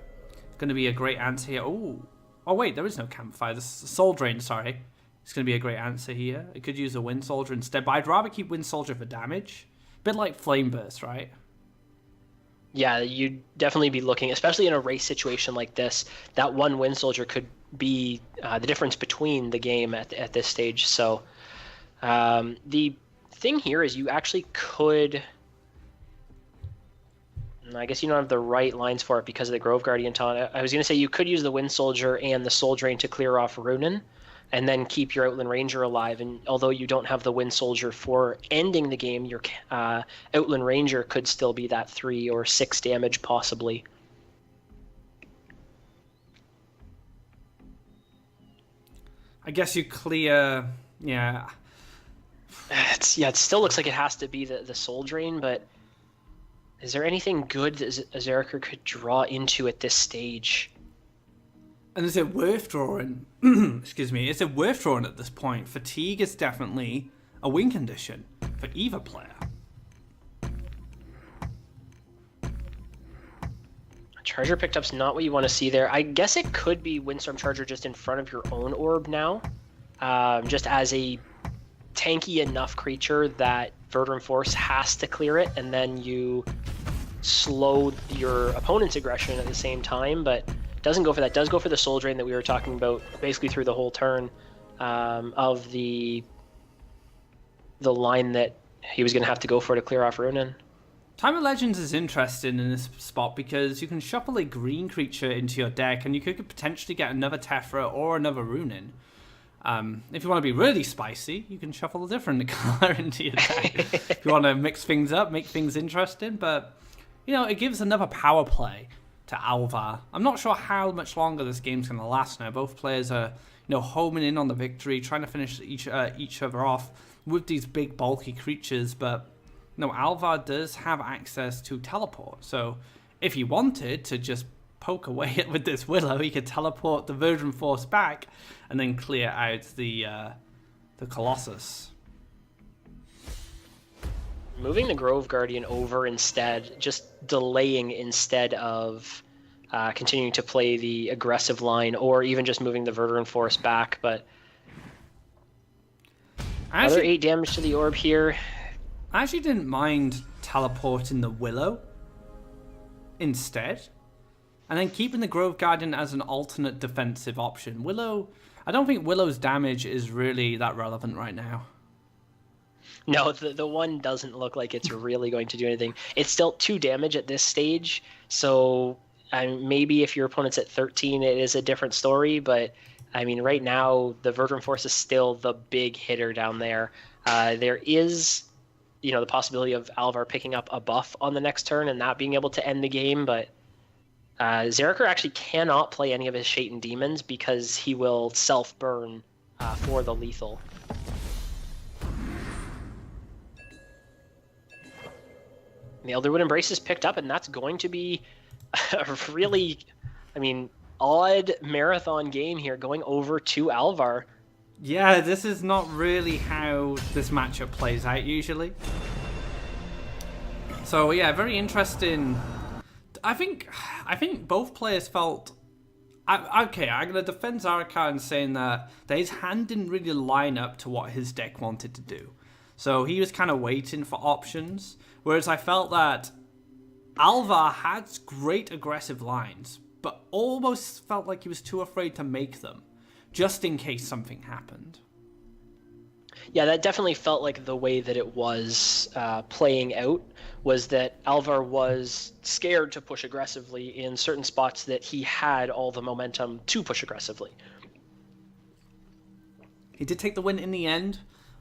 going to be a great answer here. Oh wait, there is no Campfire. This is Soul Drain, sorry. It's going to be a great answer here. I could use a Wind Soldier instead, but I'd rather keep Wind Soldier for damage. A bit like Flame Burst, right? Yeah, you'd definitely be looking, especially in a race situation like this, that one Wind Soldier could be the difference between the game at this stage. So the thing here is you actually could... I guess you don't have the right lines for it because of the Grove Guardian taunt. I was going to say you could use the Wind Soldier and the Soul Drain to clear off Runin, and then keep your Outland Ranger alive. And although you don't have the Wind Soldier for ending the game, your Outland Ranger could still be that 3 or 6 damage possibly. I guess you clear... Yeah. It still looks like it has to be the Soul Drain, but is there anything good that Zerker could draw into at this stage? And is it worth drawing? Excuse me. Is it worth drawing at this point? Fatigue is definitely a win condition for either player. Charger picked up's not what you want to see there. I guess it could be Windstorm Charger just in front of your own orb now. Just as a tanky enough creature that Verdant Force has to clear it, and then you slow your opponent's aggression at the same time, but doesn't go for that. Does go for the Soul Drain that we were talking about basically through the whole turn of the line that he was going to have to go for to clear off Runin. Time of Legends is interesting in this spot because you can shuffle a green creature into your deck and you could potentially get another Tephra or another Runin. If you want to be really spicy, you can shuffle a different color into your deck. If you want to mix things up, make things interesting, but you know, it gives another power play to Alvar. I'm not sure how much longer this game's going to last now. Both players are, homing in on the victory, trying to finish each other off with these big bulky creatures, but Alvar does have access to teleport. So if he wanted to just poke away with this Willow, he could teleport the Verdant Force back and then clear out the Colossus. Moving the Grove Guardian over instead, just delaying instead of continuing to play the aggressive line, or even just moving the Verdant Force back. But another 8 damage to the orb here. I actually didn't mind teleporting the Willow instead, and then keeping the Grove Guardian as an alternate defensive option. I don't think Willow's damage is really that relevant right now. No, the one doesn't look like it's really going to do anything. It's still 2 damage at this stage, so maybe if your opponent's at 13, it is a different story, but I mean, right now, the Verdant Force is still the big hitter down there. There is, the possibility of Alvar picking up a buff on the next turn and that being able to end the game, but Zerker actually cannot play any of his Shaitan Demons because he will self-burn for the lethal. the Elderwood Embrace is picked up, and that's going to be a really, odd marathon game here, going over to Alvar. Yeah, this is not really how this matchup plays out usually. So yeah, very interesting. I think both players felt... I'm going to defend Zaraka in saying that his hand didn't really line up to what his deck wanted to do. So he was kind of waiting for options. Whereas I felt that Alvar had great aggressive lines, but almost felt like he was too afraid to make them, just in case something happened. Yeah, that definitely felt like the way that it was playing out, was that Alvar was scared to push aggressively in certain spots that he had all the momentum to push aggressively. He did take the win in the end.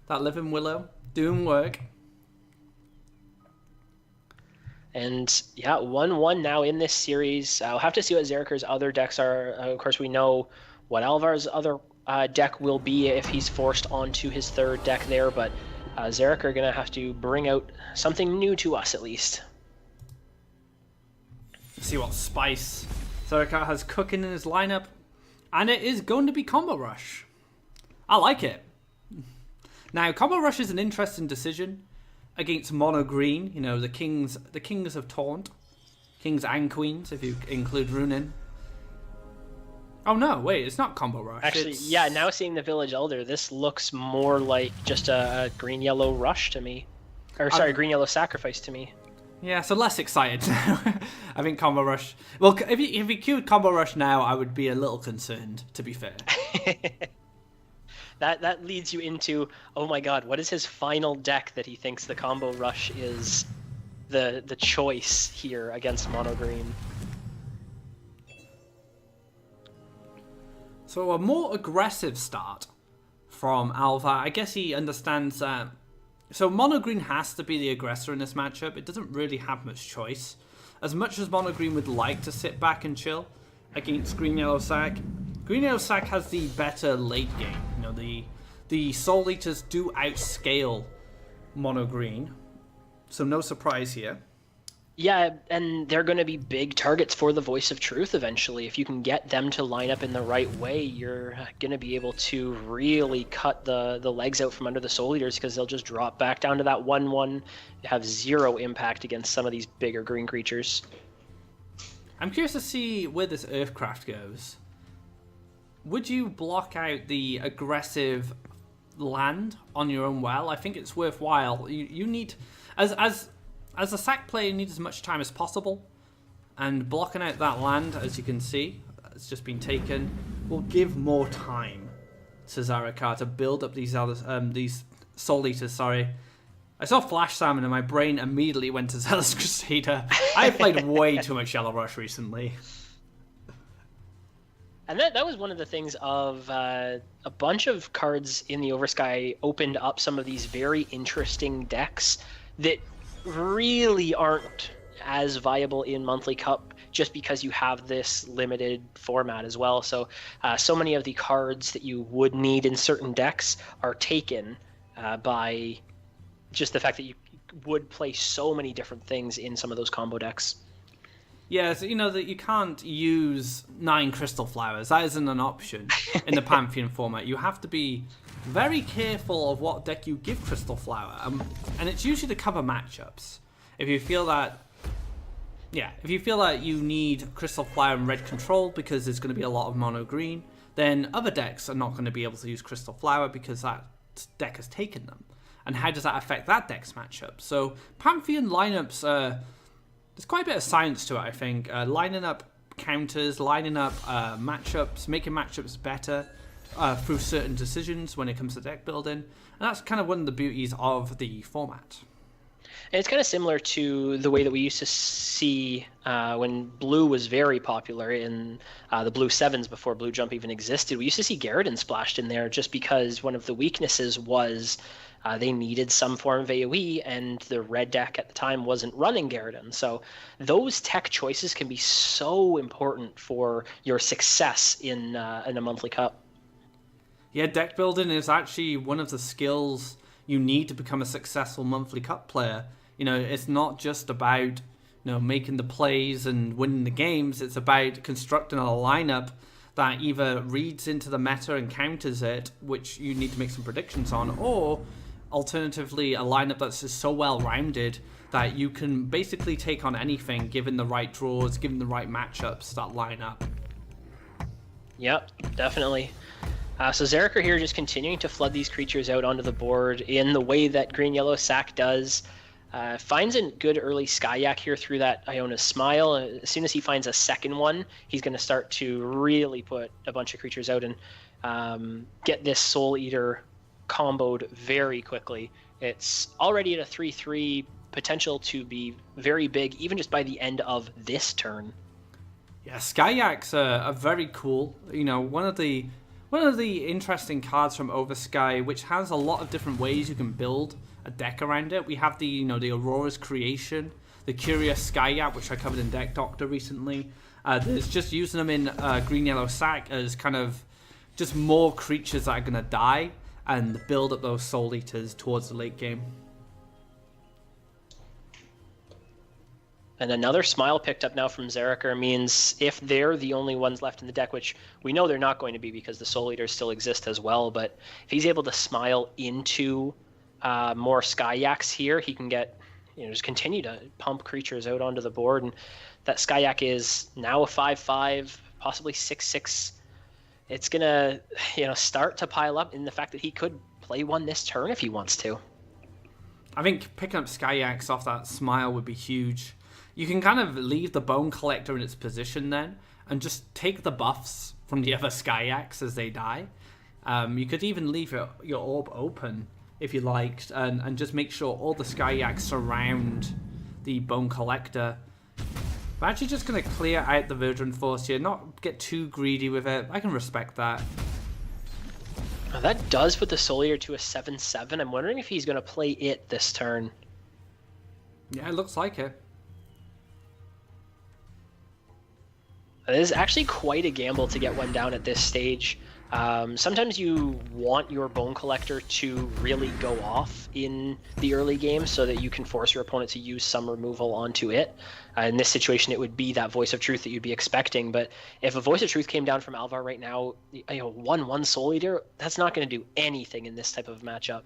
That Living Willow doing work. And yeah, 1-1 now in this series. I'll have to see what Zeriker's other decks are. Of course, we know what Alvar's other deck will be if he's forced onto his third deck there, but Zeriker going to have to bring out something new to us at least. Let's see what spice Zeriker has cooking in his lineup. And it is going to be Combo Rush. I like it. Now, Combo Rush is an interesting decision against Mono Green. You know, the kings of Taunt. Kings and Queens, if you include Runin. Oh no, wait, it's not Combo Rush. Actually, yeah, now seeing the Village Elder, this looks more like just a green-yellow rush to me. Or sorry, green-yellow sacrifice to me. Yeah, so less excited now. I think Combo Rush... Well, if he queued Combo Rush now, I would be a little concerned, to be fair. That leads you into, oh my god, what is his final deck that he thinks the Combo Rush is the choice here against Mono Green? So a more aggressive start from Alvar. I guess he understands that. So Mono Green has to be the aggressor in this matchup. It doesn't really have much choice. As much as Mono Green would like to sit back and chill against Green Yellow Sack, Green Yellow Sack has the better late game. You know, the Soul Eaters do outscale Mono Green, so no surprise here. Yeah, and they're going to be big targets for the Voice of Truth eventually. If you can get them to line up in the right way, you're going to be able to really cut the legs out from under the Soul Eaters, because they'll just drop back down to that 1-1, have zero impact against some of these bigger green creatures. I'm curious to see where this Earthcraft goes. Would you block out the aggressive land on your own well? I think it's worthwhile. You need... As a sack player, you need as much time as possible, and blocking out that land, as you can see, it's just been taken, will give more time to Zaraka to build up these Soul Eaters. Sorry, I saw Flash Salmon and my brain immediately went to Zealous Crusader. I've played way too much Yellow Rush recently. And that was one of the things of a bunch of cards in the Oversky opened up some of these very interesting decks that really aren't as viable in Monthly Cup, just because you have this limited format as well. So so many of the cards that you would need in certain decks are taken by just the fact that you would play so many different things in some of those combo decks. Yeah, so you know that you can't use 9 Crystal Flowers. That isn't an option in the Pantheon format. You have to be very careful of what deck you give Crystal Flower, and it's usually to cover matchups. If you feel that you need Crystal Flower and Red Control because there's going to be a lot of mono green, then other decks are not going to be able to use Crystal Flower because that deck has taken them. And how does that affect that deck's matchup? So Pantheon lineups, there's quite a bit of science to it, I think. Lining up counters, lining up matchups, making matchups better through certain decisions when it comes to deck building. And that's kind of one of the beauties of the format. And it's kind of similar to the way that we used to see when Blue was very popular in the Blue 7s before Blue Jump even existed. We used to see Garridan splashed in there just because one of the weaknesses was they needed some form of AoE, and the red deck at the time wasn't running Garridan. So those tech choices can be so important for your success in a Monthly Cup. Yeah, deck building is actually one of the skills you need to become a successful Monthly Cup player. You know, it's not just about, making the plays and winning the games. It's about constructing a lineup that either reads into the meta and counters it, which you need to make some predictions on, or alternatively a lineup that's just so well-rounded that you can basically take on anything given the right draws, given the right matchups that line up. Yep, definitely. So Zerker here just continuing to flood these creatures out onto the board in the way that green-yellow sack does. Finds a good early Skyak here through that Iona's Smile. As soon as he finds a second one, he's going to start to really put a bunch of creatures out and get this Soul Eater comboed very quickly. It's already at a 3/3, potential to be very big, even just by the end of this turn. Yeah, Skyaks are very cool. One of the interesting cards from Oversky, which has a lot of different ways you can build a deck around it. We have the Aurora's Creation, the Curious Skyak, which I covered in Deck Doctor recently. There's just using them in green-yellow sack as kind of just more creatures that are going to die and build up those Soul Eaters towards the late game. And another Smile picked up now from Zerker means if they're the only ones left in the deck, which we know they're not going to be because the Soul Eaters still exist as well, but if he's able to Smile into more Skyax here, he can get, just continue to pump creatures out onto the board. And that Skyak is now a 5/5, possibly 6/6. It's going to, start to pile up in the fact that he could play one this turn if he wants to. I think picking up Skyax off that Smile would be huge. You can kind of leave the Bone Collector in its position then and just take the buffs from the other Skyax as they die. You could even leave your orb open if you liked, and just make sure all the Skyax surround the Bone Collector. I'm actually just going to clear out the Verdant Force here, not get too greedy with it. I can respect that. That does put the Soul Eater to a 7/7. I'm wondering if he's going to play it this turn. Yeah, it looks like it. It is actually quite a gamble to get one down at this stage. Sometimes you want your Bone Collector to really go off in the early game so that you can force your opponent to use some removal onto it. In this situation, it would be that Voice of Truth that you'd be expecting. But if a Voice of Truth came down from Alvar right now, 1/1 Soul Eater, that's not going to do anything in this type of matchup.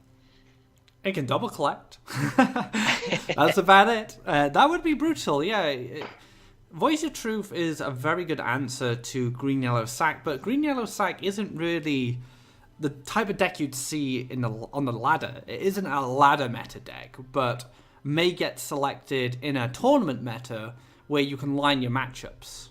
It can double collect. That's about it. That would be brutal, yeah. Voice of Truth is a very good answer to green-yellow sack, but green-yellow sack isn't really the type of deck you'd see on the ladder. It isn't a ladder meta deck, but may get selected in a tournament meta where you can line your matchups.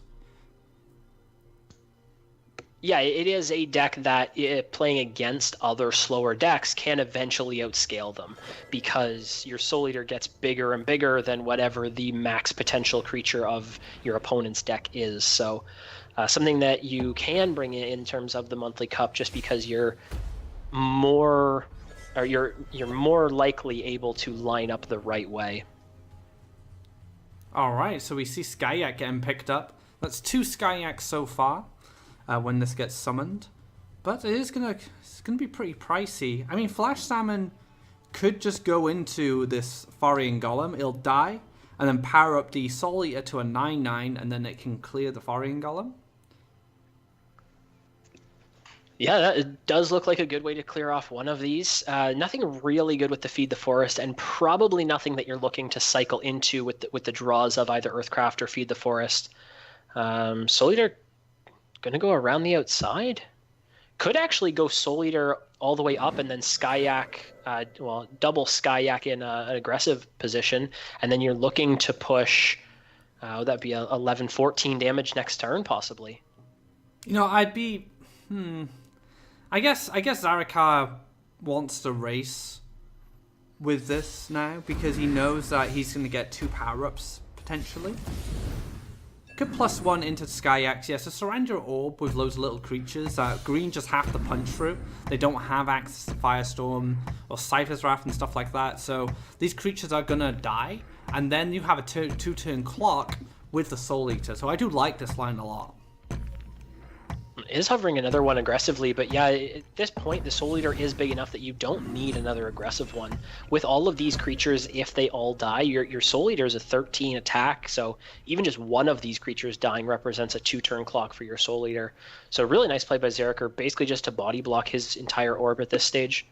Yeah, it is a deck that playing against other slower decks can eventually outscale them because your Soul Eater gets bigger and bigger than whatever the max potential creature of your opponent's deck is. So something that you can bring in terms of the monthly cup just because you're more likely able to line up the right way. All right, so we see Skyak getting picked up. That's 2 Skyaks so far. When this gets summoned, but it's gonna be pretty pricey. I mean, Flash Salmon could just go into this Thorian Golem, it'll die, and then power up the Soul Eater to a 9/9, and then it can clear the Thorian Golem. Yeah, that does look like a good way to clear off one of these. Nothing really good with the Feed the Forest, and probably nothing that you're looking to cycle into with the draws of either Earthcraft or Feed the Forest. Soul Eater going to go around the outside. Could actually go Soul Eater all the way up and then Skyak, double Skyak in an aggressive position, and then you're looking to push, would that be 11-14 damage next turn, possibly? I'd be... I guess Zarakar wants to race with this now because he knows that he's going to get 2 power-ups, potentially. Could +1 into Skyax, yeah, so surround your orb with loads of little creatures that green just have to punch through. They don't have access to Firestorm or Cypher's Wrath and stuff like that, so these creatures are gonna die, and then you have a 2-turn clock with the Soul Eater, so I do like this line a lot. is hovering another one aggressively, but yeah, at this point, the Soul Eater is big enough that you don't need another aggressive one. With all of these creatures, if they all die, your Soul Eater is a 13 attack, so even just one of these creatures dying represents a 2-turn clock for your Soul Eater. So really nice play by Zerker, basically just to body block his entire orb at this stage.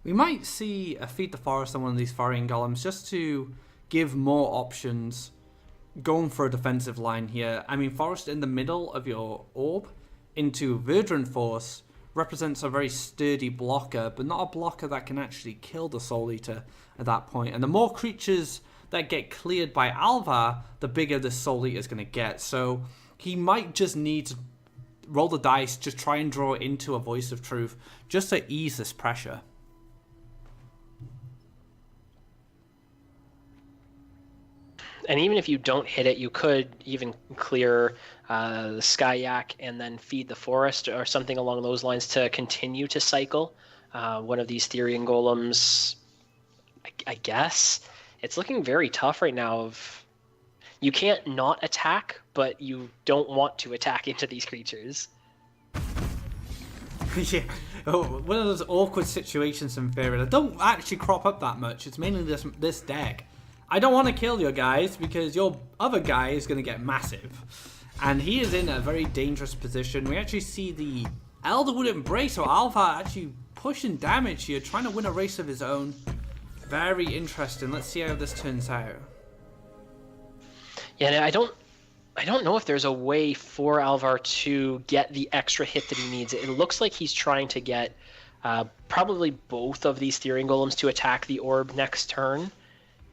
We might see a Feed the Forest on one of these Faeria Golems just to give more options going for a defensive line here. I mean, Forest in the middle of your orb into Verdant Force represents a very sturdy blocker, but not a blocker that can actually kill the Soul Eater at that point. And the more creatures that get cleared by Alvar, the bigger the Soul Eater is going to get. So he might just need to roll the dice, just try and draw it into a Voice of Truth, just to ease this pressure. And even if you don't hit it, you could even clear the Skyak and then feed the Forest or something along those lines to continue to cycle one of these Therian Golems. I guess it's looking very tough right now. You can't not attack, but you don't want to attack into these creatures. Yeah, one of those awkward situations in Faeria that don't actually crop up that much. It's mainly this deck. I don't want to kill your guys because your other guy is going to get massive. And he is in a very dangerous position. We actually see the Elderwood Embrace, or Alvar, actually pushing damage here, trying to win a race of his own. Very interesting. Let's see how this turns out. Yeah, I don't know if there's a way for Alvar to get the extra hit that he needs. It looks like he's trying to get probably both of these Therian Golems to attack the orb next turn.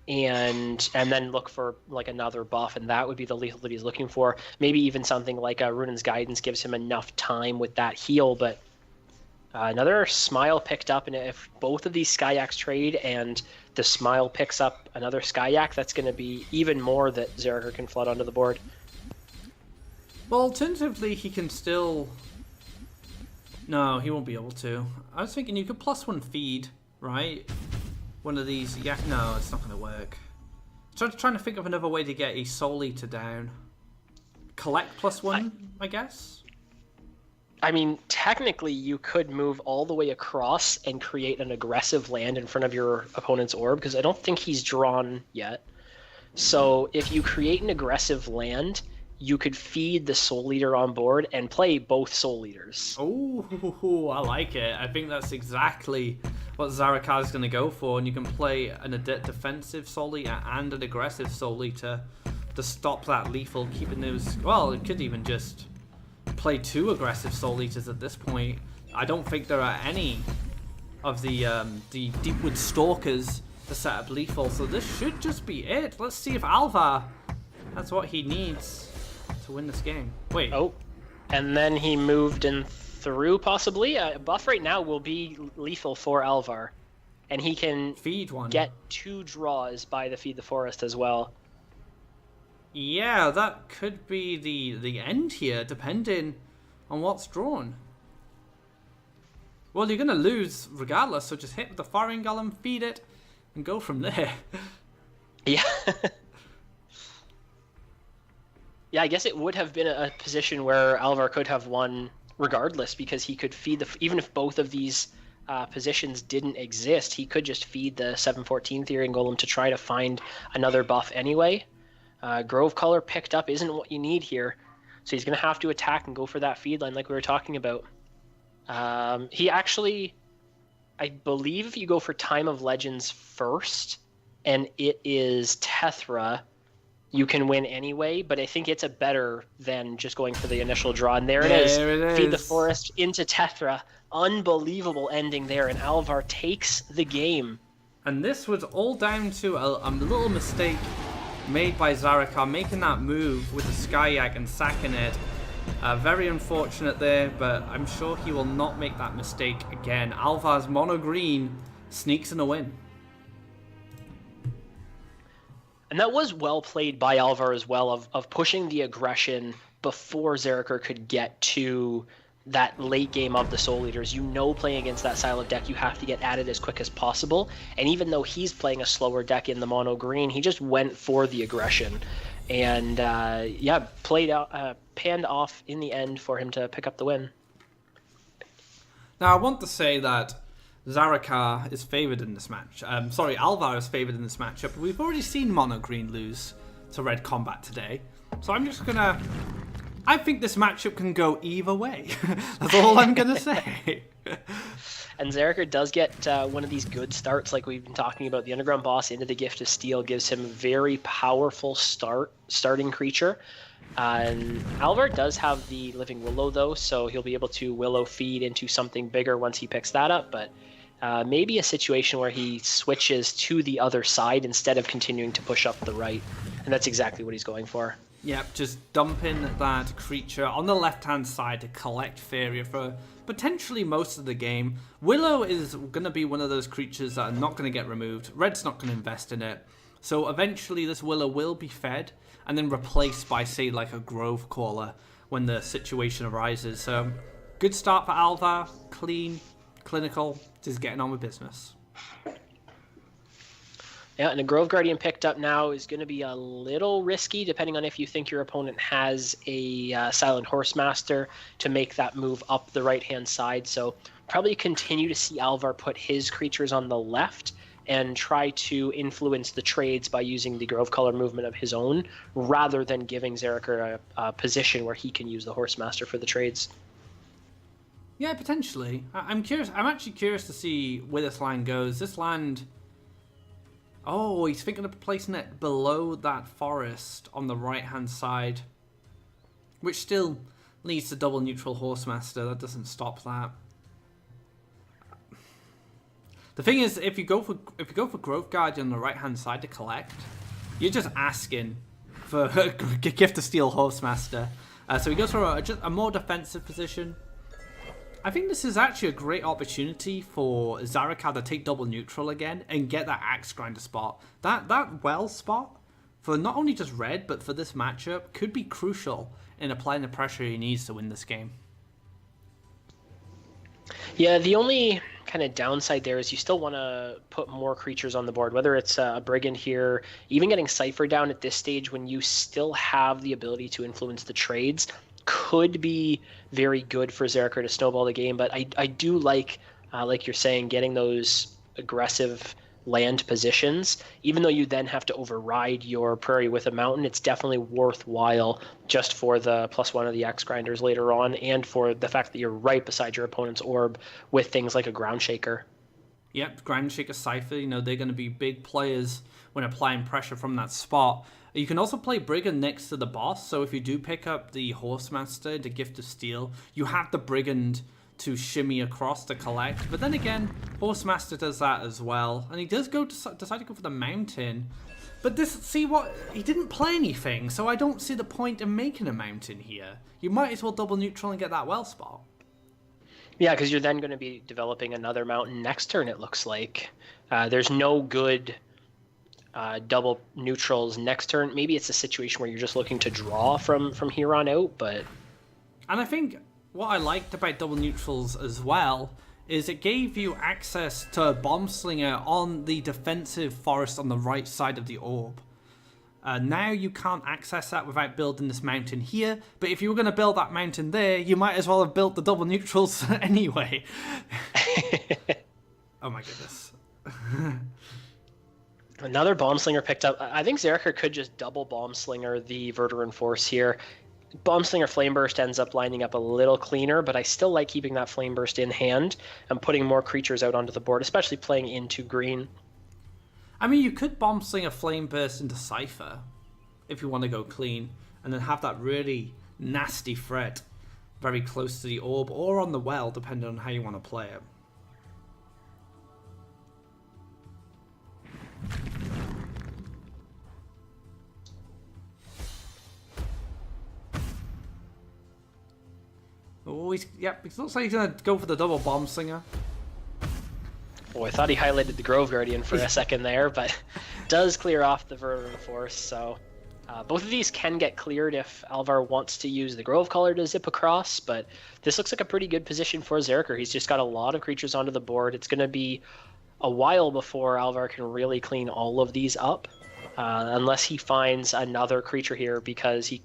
And then look for like another buff, and that would be the lethal that he's looking for. Maybe even something like Runan's Guidance gives him enough time with that heal, but another Smile picked up, and if both of these Skyaks trade and the Smile picks up another Skyak, that's going to be even more that Zerker can flood onto the board. Well, alternatively, he can still... No, he won't be able to. I was thinking you could +1 feed, right? One of these, yeah, no, it's not going to work. Trying to think of another way to get a Soul Eater down. Collect +1, I guess? I mean, technically, you could move all the way across and create an aggressive land in front of your opponent's orb, because I don't think he's drawn yet. So if you create an aggressive land, you could feed the Soul Eater on board and play both Soul Eaters. Oh, I like it. I think that's exactly what Zarakar is going to go for, and you can play an defensive Soul Eater and an aggressive Soul Eater to stop that lethal, keeping those... Well, it could even just play 2 aggressive Soul Eaters at this point. I don't think there are any of the Deepwood Stalkers to set up lethal, so this should just be it. Let's see if Alvar has what he needs to win this game. Wait. Oh, and then he moved in through, possibly. Buff right now will be lethal for Alvar, and he can feed one. Get 2 draws by the Feed the Forest as well. Yeah, that could be the end here, depending on what's drawn. Well, you're going to lose regardless, so just hit with the Faeria Golem, feed it, and go from there. Yeah. Yeah, I guess it would have been a position where Alvar could have won regardless, because he could feed even if both of these positions didn't exist, he could just feed the 7/14 Therian Golem to try to find another buff anyway. Grove Color picked up isn't what you need here, so he's going to have to attack and go for that feed line like we were talking about. He actually, I believe if you go for Time of Legends first, and it is Tethra, you can win anyway, but I think it's a better than just going for the initial draw. And there it is. Feed the Forest into Tethra. Unbelievable ending there, and Alvar takes the game. And this was all down to a little mistake made by Zarakar, making that move with the Skyak and sacking it. Very unfortunate there, but I'm sure he will not make that mistake again. Alvar's mono green sneaks in a win. And that was well played by Alvar as well, of pushing the aggression before Zerker could get to that late game of the Soul Eaters. You know, playing against that style of deck, you have to get at it as quick as possible. And even though he's playing a slower deck in the mono green, he just went for the aggression. and panned off in the end for him to pick up the win. Now, I want to say that Zarakar is favoured in this match. Alvar is favoured in this matchup. We've already seen Mono Green lose to Red Combat today. So I'm just going to... I think this matchup can go either way. That's all I'm going to say. And Zarakar does get one of these good starts like we've been talking about. The Underground Boss into the Gift of Steel gives him a very powerful starting creature. And Alvar does have the Living Willow, though, so he'll be able to Willow feed into something bigger once he picks that up. But maybe a situation where he switches to the other side instead of continuing to push up the right. And that's exactly what he's going for. Yep, just dumping that creature on the left-hand side to collect Faeria for potentially most of the game. Willow is going to be one of those creatures that are not going to get removed. Red's not going to invest in it. So eventually this Willow will be fed and then replaced by, say, like a Grove Caller when the situation arises. So good start for Alvar. Clean, clinical, just getting on with business. Yeah, and a Grove Guardian picked up now is going to be a little risky, depending on if you think your opponent has a Silent Horsemaster to make that move up the right-hand side. So probably continue to see Alvar put his creatures on the left and try to influence the trades by using the Grove Color movement of his own, rather than giving Zarakar a position where he can use the Horsemaster for the trades. Yeah, potentially. I'm curious. I'm actually curious to see where this land goes. This land... Oh, he's thinking of placing it below that forest on the right-hand side, which still leads to double neutral Horsemaster. That doesn't stop that. The thing is, if you go for Grove Guardian on the right-hand side to collect, you're just asking for Gift of Steel Horsemaster. So he goes for just a more defensive position. I think this is actually a great opportunity for Zarakar to take double neutral again and get that Axe Grinder spot. That well spot, for not only just red, but for this matchup, could be crucial in applying the pressure he needs to win this game. Yeah, the only kind of downside there is you still want to put more creatures on the board, whether it's a Brigand here, even getting Cypher down at this stage when you still have the ability to influence the trades could be very good for Zarakar to snowball the game. But I do like you're saying, getting those aggressive land positions. Even though you then have to override your Prairie with a mountain, it's definitely worthwhile just for the +1 of the Axe Grinders later on, and for the fact that you're right beside your opponent's orb with things like a Ground Shaker. Yep, Ground Shaker, Cypher, they're going to be big players when applying pressure from that spot. You can also play Brigand next to the boss, so if you do pick up the Horsemaster, the Gift of Steel, you have the Brigand to shimmy across to collect. But then again, Horsemaster does that as well, and he does decide to go for the mountain. But he didn't play anything, so I don't see the point in making a mountain here. You might as well double neutral and get that well spot. Yeah, because you're then going to be developing another mountain next turn, it looks like. There's no good double neutrals next turn. Maybe it's a situation where you're just looking to draw from here on out, but... And I think what I liked about double neutrals as well is it gave you access to Bomb Slinger on the defensive forest on the right side of the orb. Now you can't access that without building this mountain here, but if you were going to build that mountain there, you might as well have built the double neutrals anyway. Oh my goodness. Another Bomb Slinger picked up. I think Zarakar could just double Bomb Slinger the Verduran Force here. Bomb Slinger Flame Burst ends up lining up a little cleaner, but I still like keeping that Flame Burst in hand and putting more creatures out onto the board, especially playing into green. I mean, you could Bomb Slinger Flame Burst into Cypher if you want to go clean, and then have that really nasty threat very close to the orb or on the well, depending on how you want to play it. Oh, it looks like he's going to go for the double Bomb Slinger. Oh, I thought he highlighted the Grove Guardian for a second there, but does clear off the Verduran Force, so... both of these can get cleared if Alvar wants to use the Grove Collar to zip across, but this looks like a pretty good position for Zarakar. He's just got a lot of creatures onto the board. It's going to be a while before Alvar can really clean all of these up. unless he finds another creature here, because he,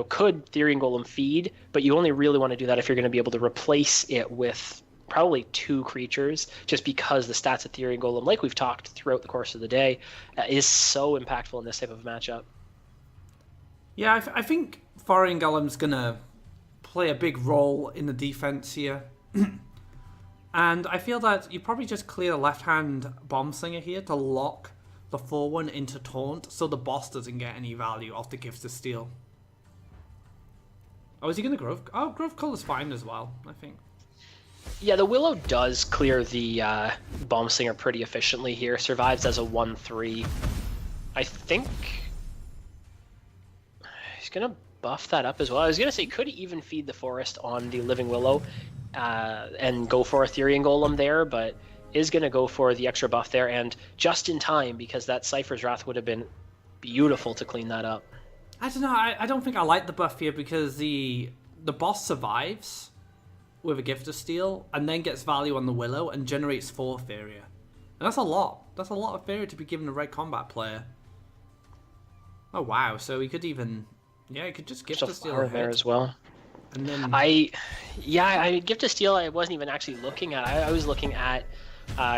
could Therian Golem feed, but you only really want to do that if you're going to be able to replace it with probably 2 creatures, just because the stats of Therian Golem, like we've talked throughout the course of the day, is so impactful in this type of matchup. Yeah, I think Therian Golem's going to play a big role in the defense here. And I feel that you probably just clear the left-hand Bomb Slinger here to lock the 4-1 into Taunt, so the boss doesn't get any value off the Gift of Steel. Oh, is he going to Grove? Oh, Grove Color's fine as well, I think. Yeah, the Willow does clear the Bomb Slinger pretty efficiently here. Survives as a 1/3. I think he's going to buff that up as well. I was going to say, could he even feed the Forest on the Living Willow and go for a Therian Golem there, but is going to go for the extra buff there, and just in time, because that Cypher's Wrath would have been beautiful to clean that up. I don't know, I don't think I like the buff here, because the boss survives with a Gift of Steel, and then gets value on the Willow, and generates 4 Faeria. And that's a lot. That's a lot of Faeria to be given a red combat player. Oh wow, so he could even... Yeah, he could just Gift of Steel ahead there as well. And then... I Gift of Steel I wasn't even actually looking at. I was looking at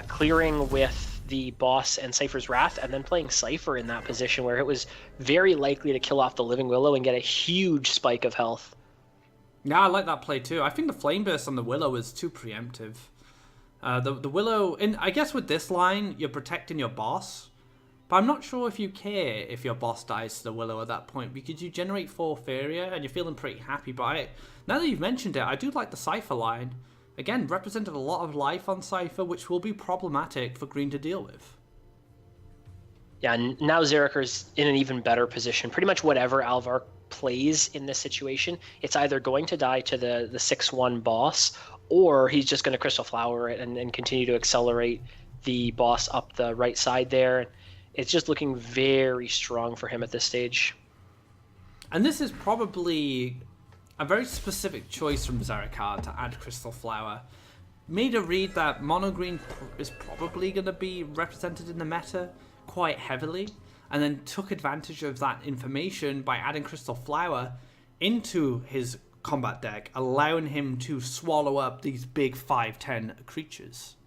clearing with the boss and Cypher's Wrath, and then playing Cypher in that position where it was very likely to kill off the Living Willow and get a huge spike of health. Yeah, I like that play too. I think the Flame Burst on the Willow is too preemptive. The Willow... I guess with this line, you're protecting your boss, but I'm not sure if you care if your boss dies to the Willow at that point, because you generate 4 Faeria and you're feeling pretty happy by it. Now that you've mentioned it, I do like the Cypher line. Again, represented a lot of life on Cypher, which will be problematic for green to deal with. Yeah, now Zeriker's in an even better position. Pretty much whatever Alvar plays in this situation, it's either going to die to the 6/1 boss, or he's just going to Crystal Flower it and continue to accelerate the boss up the right side there. It's just looking very strong for him at this stage. And this is probably a very specific choice from Zerikar to add Crystal Flower. Made a read that mono green is probably going to be represented in the meta quite heavily, and then took advantage of that information by adding Crystal Flower into his combat deck, allowing him to swallow up these big 5/10 creatures.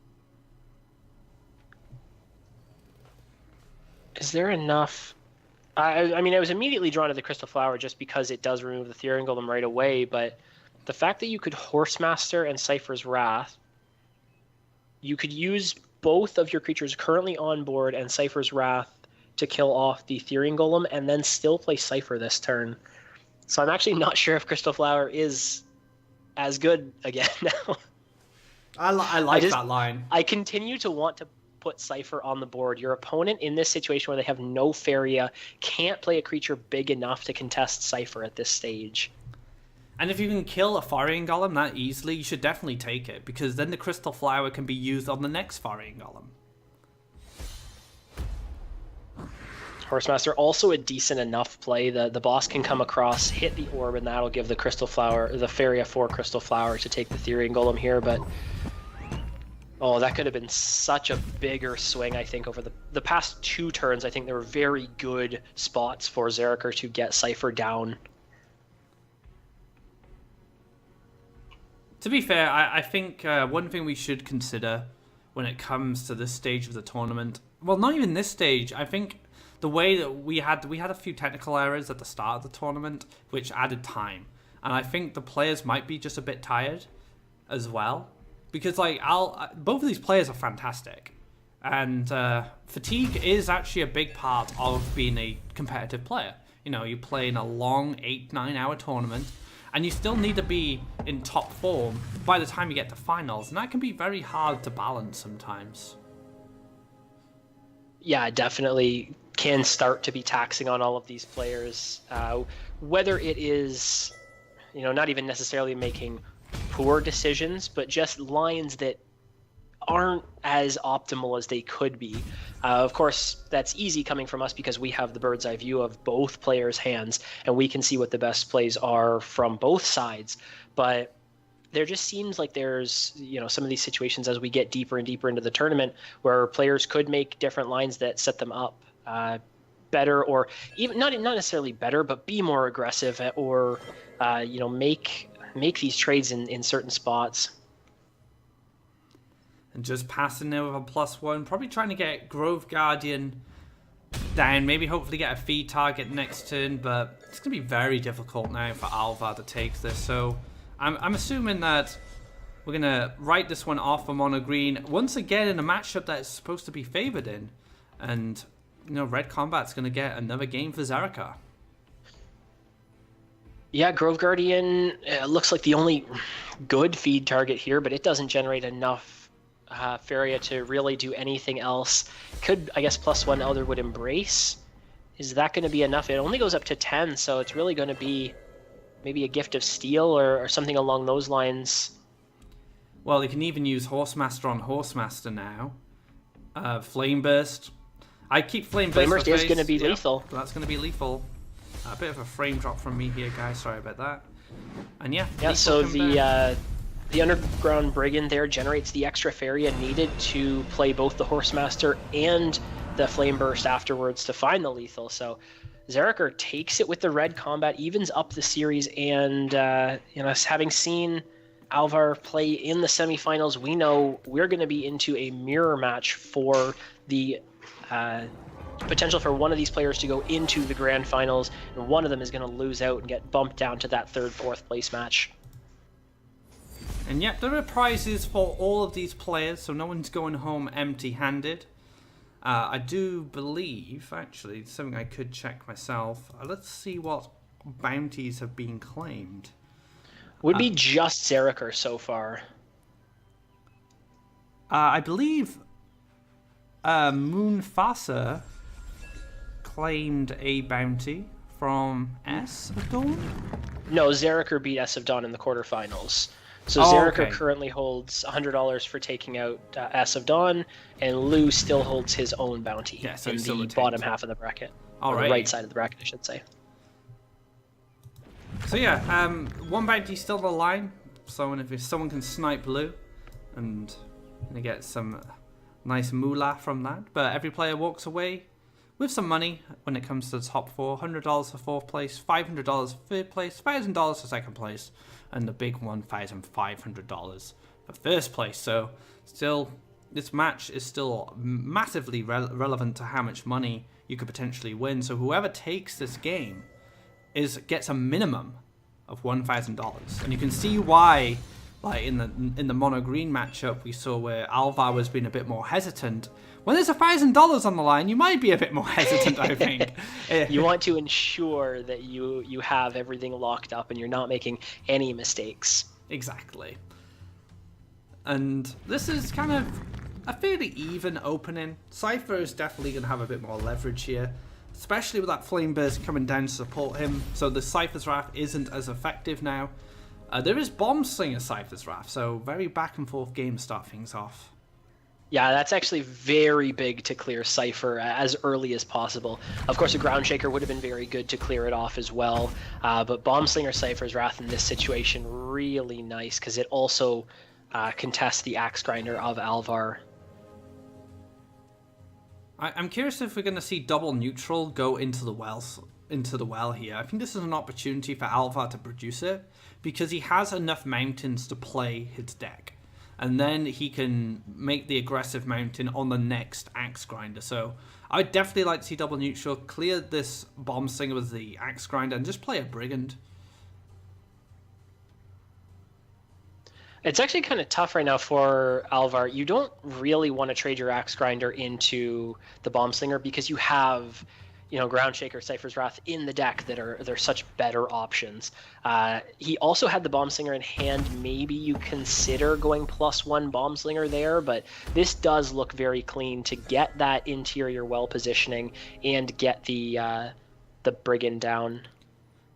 Is there enough... I mean, I was immediately drawn to the Crystal Flower just because it does remove the Therian Golem right away, but the fact that you could Horsemaster and Cypher's Wrath, you could use both of your creatures currently on board and Cypher's Wrath to kill off the Therian Golem, and then still play Cypher this turn. So I'm actually not sure if Crystal Flower is as good again now. I like that line. I continue to want to put Cypher on the board. Your opponent in this situation where they have no Faeria can't play a creature big enough to contest Cypher at this stage. And if you can kill a Therian Golem that easily, you should definitely take it, because then the Crystal Flower can be used on the next Therian Golem. Horsemaster, also a decent enough play. The boss can come across, hit the orb, and that'll give the Crystal Flower, the Faeria 4 Crystal Flower to take the Therian Golem here, but... Oh, that could have been such a bigger swing, I think, over the past 2 turns. I think there were very good spots for Zeriker to get Cypher down. To be fair, I think one thing we should consider when it comes to this stage of the tournament, well, not even this stage, I think the way that we had a few technical errors at the start of the tournament, which added time. And I think the players might be just a bit tired as well. Because both of these players are fantastic, and fatigue is actually a big part of being a competitive player. You know, you play in a long 8-9 hour tournament, and you still need to be in top form by the time you get to finals, and that can be very hard to balance sometimes. Yeah, definitely can start to be taxing on all of these players. Whether it is, not even necessarily making poor decisions, but just lines that aren't as optimal as they could be. Of course, that's easy coming from us because we have the bird's eye view of both players' hands, and we can see what the best plays are from both sides. But there just seems like there's, some of these situations as we get deeper and deeper into the tournament where players could make different lines that set them up better, or even not necessarily better, but be more aggressive, or make these trades in certain spots. And just passing there with a +1, probably trying to get Grove Guardian down, maybe hopefully get a feed target next turn, but it's going to be very difficult now for Alvar to take this. So I'm assuming that we're going to write this one off for mono green once again in a matchup that it's supposed to be favored in. And, Red Combat's going to get another game for Zeraka. Yeah, Grove Guardian looks like the only good feed target here, but it doesn't generate enough Faeria to really do anything else. Could, I guess, +1 Elderwood Embrace. Is that going to be enough? It only goes up to 10, so it's really going to be maybe a Gift of Steel or something along those lines. Well, you can even use Horsemaster on Horsemaster now. Flame Burst. I keep Flame Burst is going to be lethal. That's going to be lethal. A bit of a frame drop from me here, guys. Sorry about that. And yeah. So the Underground Brigand there generates the extra Faeria needed to play both the Horsemaster and the Flame Burst afterwards to find the lethal. So Zeraka takes it with the red combat, evens up the series, and having seen Alvar play in the semifinals, we know we're going to be into a mirror match for the potential for one of these players to go into the grand finals, and one of them is going to lose out and get bumped down to that 3rd, 4th place match. And yet there are prizes for all of these players, so no one's going home empty-handed. I do believe, actually, something I could check myself. Let's see what bounties have been claimed. Would be just Zeraka so far. I believe Moonfasa claimed a bounty from S of Dawn? No, Zeraka beat S of Dawn in the quarterfinals. So Zeraka currently holds $100 for taking out S of Dawn, and Lou still holds his own bounty in the bottom half of the bracket. All right. The right side of the bracket, I should say. So yeah, one bounty still on the line. So if someone can snipe Lou, and they get some nice moolah from that. But every player walks away with some money when it comes to the top 4. $100 for 4th place, $500 for 3rd place, $1,000 for 2nd place, and the big $1,500 for 1st place. So still, this match is still massively relevant to how much money you could potentially win. So whoever takes this game gets a minimum of $1,000, and you can see why. Like in the mono green matchup, we saw where Alvar was being a bit more hesitant. When there's $1,000 on the line, you might be a bit more hesitant, I think. You want to ensure that you have everything locked up and you're not making any mistakes. Exactly. And this is kind of a fairly even opening. Cypher is definitely going to have a bit more leverage here, especially with that Flame Burst coming down to support him. So the Cypher's Wrath isn't as effective now. There is Bomb Slinger Cypher's Wrath, so very back and forth games start things off. Yeah, that's actually very big to clear Cypher as early as possible. Of course, a Ground Shaker would have been very good to clear it off as well, but Bomb Slinger Cypher's Wrath in this situation, really nice, because it also contests the Axe Grinder of Alvar. I'm curious if we're going to see double neutral go into the well here. I think this is an opportunity for Alvar to produce it, because he has enough mountains to play his deck. And then he can make the aggressive mountain on the next Axe Grinder. So I would definitely like to see double neutral, clear this Bomb Slinger with the Axe Grinder, and just play a Brigand. It's actually kind of tough right now for Alvar. You don't really want to trade your Axe Grinder into the Bomb Slinger, because you have Ground Shaker, Cypher's Wrath in the deck they're such better options. He also had the Bomb Slinger in hand. Maybe you consider going +1 Bomb Slinger there, but this does look very clean to get that interior well positioning and get the Brigand down.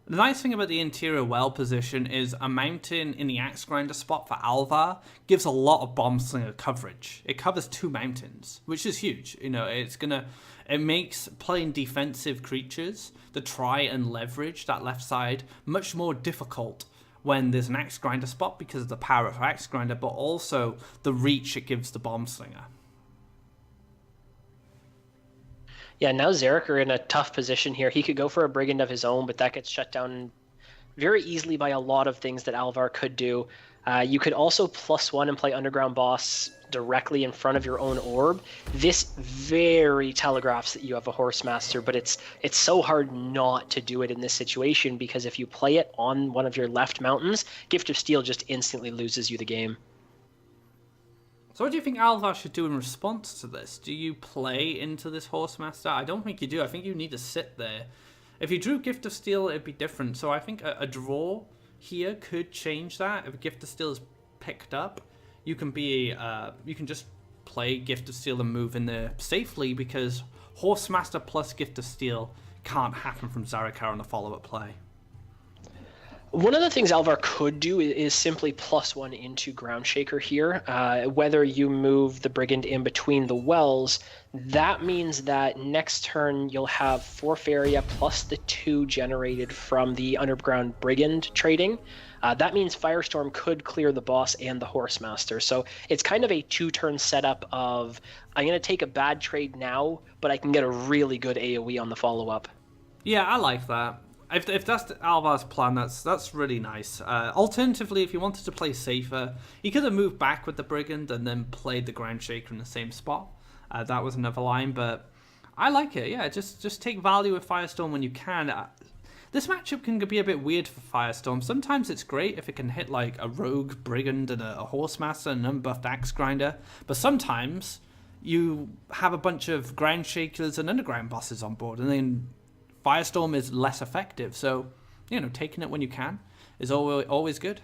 The nice thing about the interior well position is a mountain in the Axe Grinder spot for Alvar gives a lot of Bomb Slinger coverage. It covers 2 mountains, which is huge. It makes playing defensive creatures that try and leverage that left side much more difficult when there's an Axe Grinder spot, because of the power of Axe Grinder, but also the reach it gives the Bomb Slinger. Yeah, now Zerek in a tough position here. He could go for a Brigand of his own, but that gets shut down very easily by a lot of things that Alvar could do. You could also +1 and play Underground Boss directly in front of your own orb. This very telegraphs that you have a Horse Master, but it's so hard not to do it in this situation, because if you play it on one of your left mountains, Gift of Steel just instantly loses you the game. So what do you think Alvar should do in response to this? Do you play into this Horsemaster? I don't think you do. I think you need to sit there. If you drew Gift of Steel, it'd be different. So I think a draw here could change that. If Gift of Steel is picked up, you can just play Gift of Steel and move in there safely, because Horsemaster plus Gift of Steel can't happen from Zarakar on the follow-up play. One of the things Alvar could do is simply +1 into Groundshaker here. Whether you move the Brigand in between the wells, that means that next turn you'll have 4 Faeria plus the 2 generated from the Underground Brigand trading. That means Firestorm could clear the boss and the Horsemaster. So it's kind of a 2-turn setup of, I'm going to take a bad trade now, but I can get a really good AoE on the follow-up. Yeah, I like that. If that's Alvar's plan, that's really nice. Alternatively, if you wanted to play safer, you could have moved back with the Brigand and then played the Groundshaker in the same spot. That was another line, but I like it. Yeah, just take value with Firestorm when you can. This matchup can be a bit weird for Firestorm. Sometimes it's great if it can hit like a Rogue Brigand and a Horsemaster and an unbuffed Axe Grinder, but sometimes you have a bunch of Groundshakers and Underground bosses on board, and then Firestorm is less effective, so taking it when you can is always good.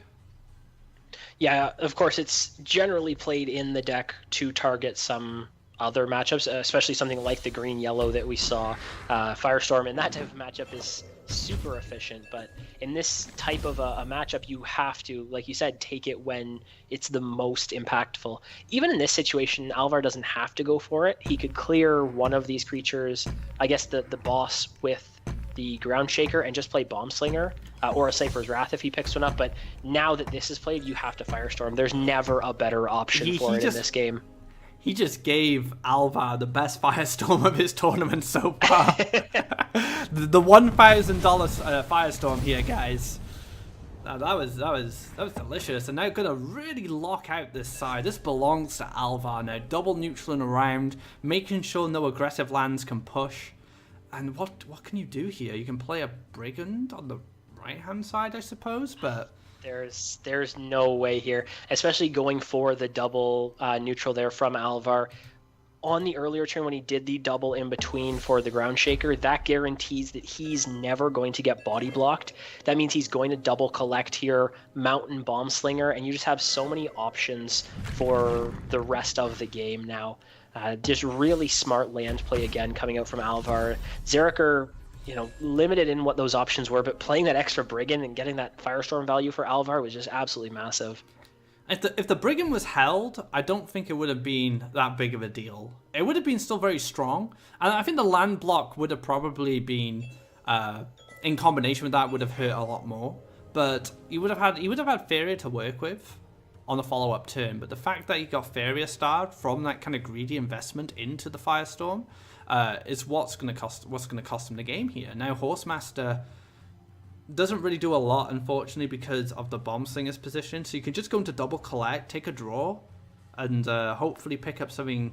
Yeah, of course, it's generally played in the deck to target some other matchups, especially something like the green-yellow that we saw. Firestorm in that type of matchup is super efficient, but in this type of a matchup, you have to, like you said, take it when it's the most impactful. Even in this situation, Alvar doesn't have to go for it. He could clear one of these creatures, I guess the boss, with the Groundshaker and just play Bombslinger, or a Cypher's Wrath if he picks one up, but now that this is played, you have to Firestorm. There's never a better option for it in this game. He just gave Alvar the best Firestorm of his tournament so far. the $1,000 Firestorm here, guys. That was delicious. And now gonna really lock out this side. This belongs to Alvar now. Double neutral around, making sure no aggressive lands can push. And what can you do here? You can play a Brigand on the right-hand side, I suppose, but there's no way here, especially going for the double neutral there from Alvar. On the earlier turn when he did the double in between for the Groundshaker, that guarantees that he's never going to get body blocked. That means he's going to double collect here, Mountain Bombslinger, and you just have so many options for the rest of the game now. Just really smart land play again coming out from Alvar. Zerker, limited in what those options were, but playing that extra Brigand and getting that Firestorm value for Alvar was just absolutely massive. If the Brigand was held, I don't think it would have been that big of a deal. It would have been still very strong, and I think the land block would have probably been, in combination with that, would have hurt a lot more. But he would have had Faeria to work with on the follow-up turn. But the fact that he got Faeria starred from that kind of greedy investment into the Firestorm is what's going to cost him the game here. Now Horsemaster doesn't really do a lot, unfortunately, because of the Bombslinger's position. So you can just go into double collect, take a draw, and hopefully pick up something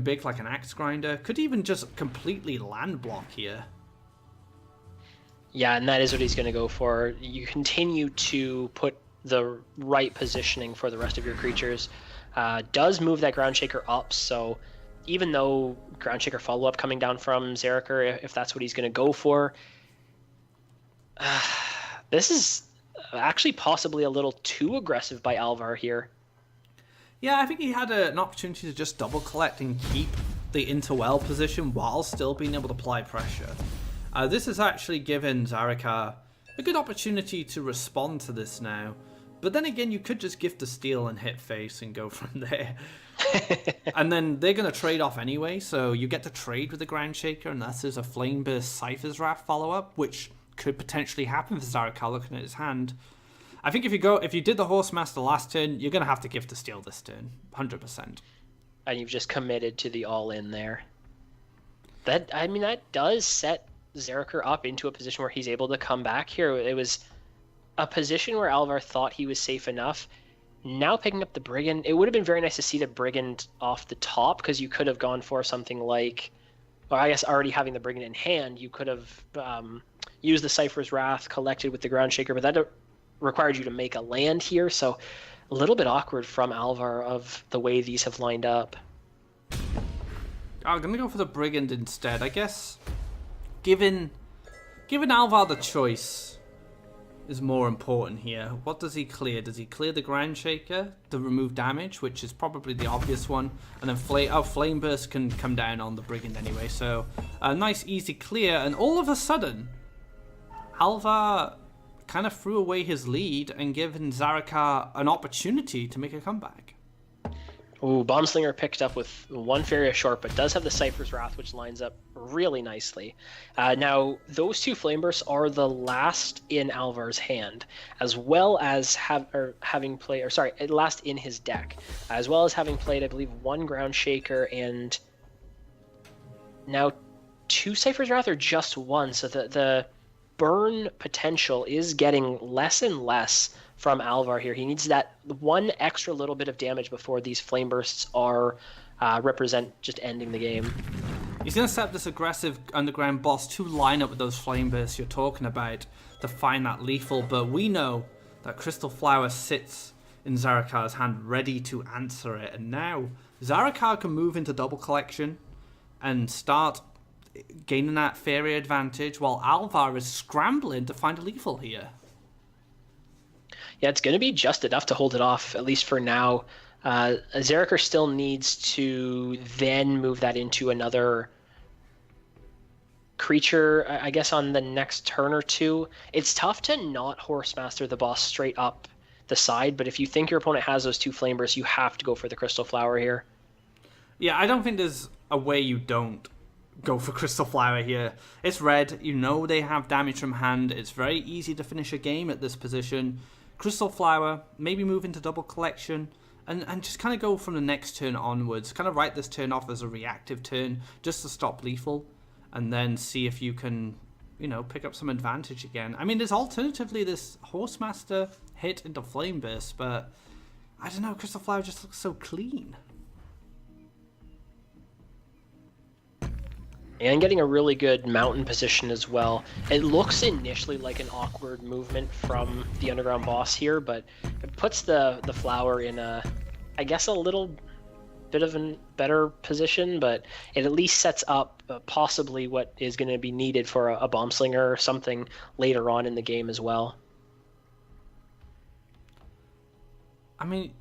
big like an Axe Grinder. Could even just completely land block here. Yeah, and that is what he's going to go for. You continue to put the right positioning for the rest of your creatures. Does move that Groundshaker up, so even though Groundshaker follow-up coming down from Zerker, if that's what he's going to go for, this is actually possibly a little too aggressive by Alvar here. Yeah, I think he had an opportunity to just double collect and keep the interwell position while still being able to apply pressure. This has actually given Zarakar a good opportunity to respond to this now. But then again, you could just gift a steal and hit face and go from there. And then they're going to trade off anyway, so you get to trade with the Groundshaker unless there's a Flame Burst Cypher's Wrath follow-up, which could potentially happen for Zarakar looking at his hand. I think if you did the Horsemaster last turn, you're going to have to gift a steal this turn, 100%. And you've just committed to the all-in there. That does set Zerker up into a position where he's able to come back here. It was a position where Alvar thought he was safe enough. Now picking up the Brigand, it would have been very nice to see the Brigand off the top, because you could have gone for something like, or I guess already having the Brigand in hand, you could have used the Cypher's Wrath, collected with the Ground Shaker, but that required you to make a land here, so a little bit awkward from Alvar of the way these have lined up. I'm going to go for the Brigand instead. I guess, given Alvar the choice is more important here. What does he clear? Does he clear the Ground Shaker to remove damage, which is probably the obvious one, and then Flame Burst can come down on the Brigand anyway, so a nice easy clear, and all of a sudden Alvar kind of threw away his lead and given Zarakar an opportunity to make a comeback. Ooh, Bombslinger picked up with one Faeria short, but does have the Cypher's Wrath, which lines up really nicely. Now, those two Flame Bursts are the last in Alvar's hand, as well as having played, or sorry, last in his deck, as well as having played, I believe, one Ground Shaker and now two Cypher's Wrath, or just one. So the burn potential is getting less and less from Alvar here. He needs that one extra little bit of damage before these Flame Bursts are represent just ending the game. He's going to set up this aggressive underground boss to line up with those Flame Bursts you're talking about to find that lethal, but we know that Crystal Flower sits in Zarakar's hand ready to answer it, and now Zarakar can move into double collection and start gaining that Faeria advantage while Alvar is scrambling to find a lethal here. Yeah, it's going to be just enough to hold it off, at least for now. Zerker still needs to then move that into another creature, I guess, on the next turn or two. It's tough to not Horsemaster the boss straight up the side, but if you think your opponent has those two Flame Bursts, you have to go for the Crystal Flower here. Yeah, I don't think there's a way you don't go for Crystal Flower here. It's red, you know they have damage from hand, it's very easy to finish a game at this position. Crystal Flower, maybe move into double collection, and just kind of go from the next turn onwards. Kind of write this turn off as a reactive turn, just to stop lethal, and then see if you can, pick up some advantage again. I mean, there's alternatively this Horsemaster hit into Flame Burst, but I don't know, Crystal Flower just looks so clean. And getting a really good mountain position as well. It looks initially like an awkward movement from the underground boss here, but it puts the flower in I guess a little bit of a better position, but it at least sets up possibly what is going to be needed for a bomb slinger or something later on in the game as well. I mean,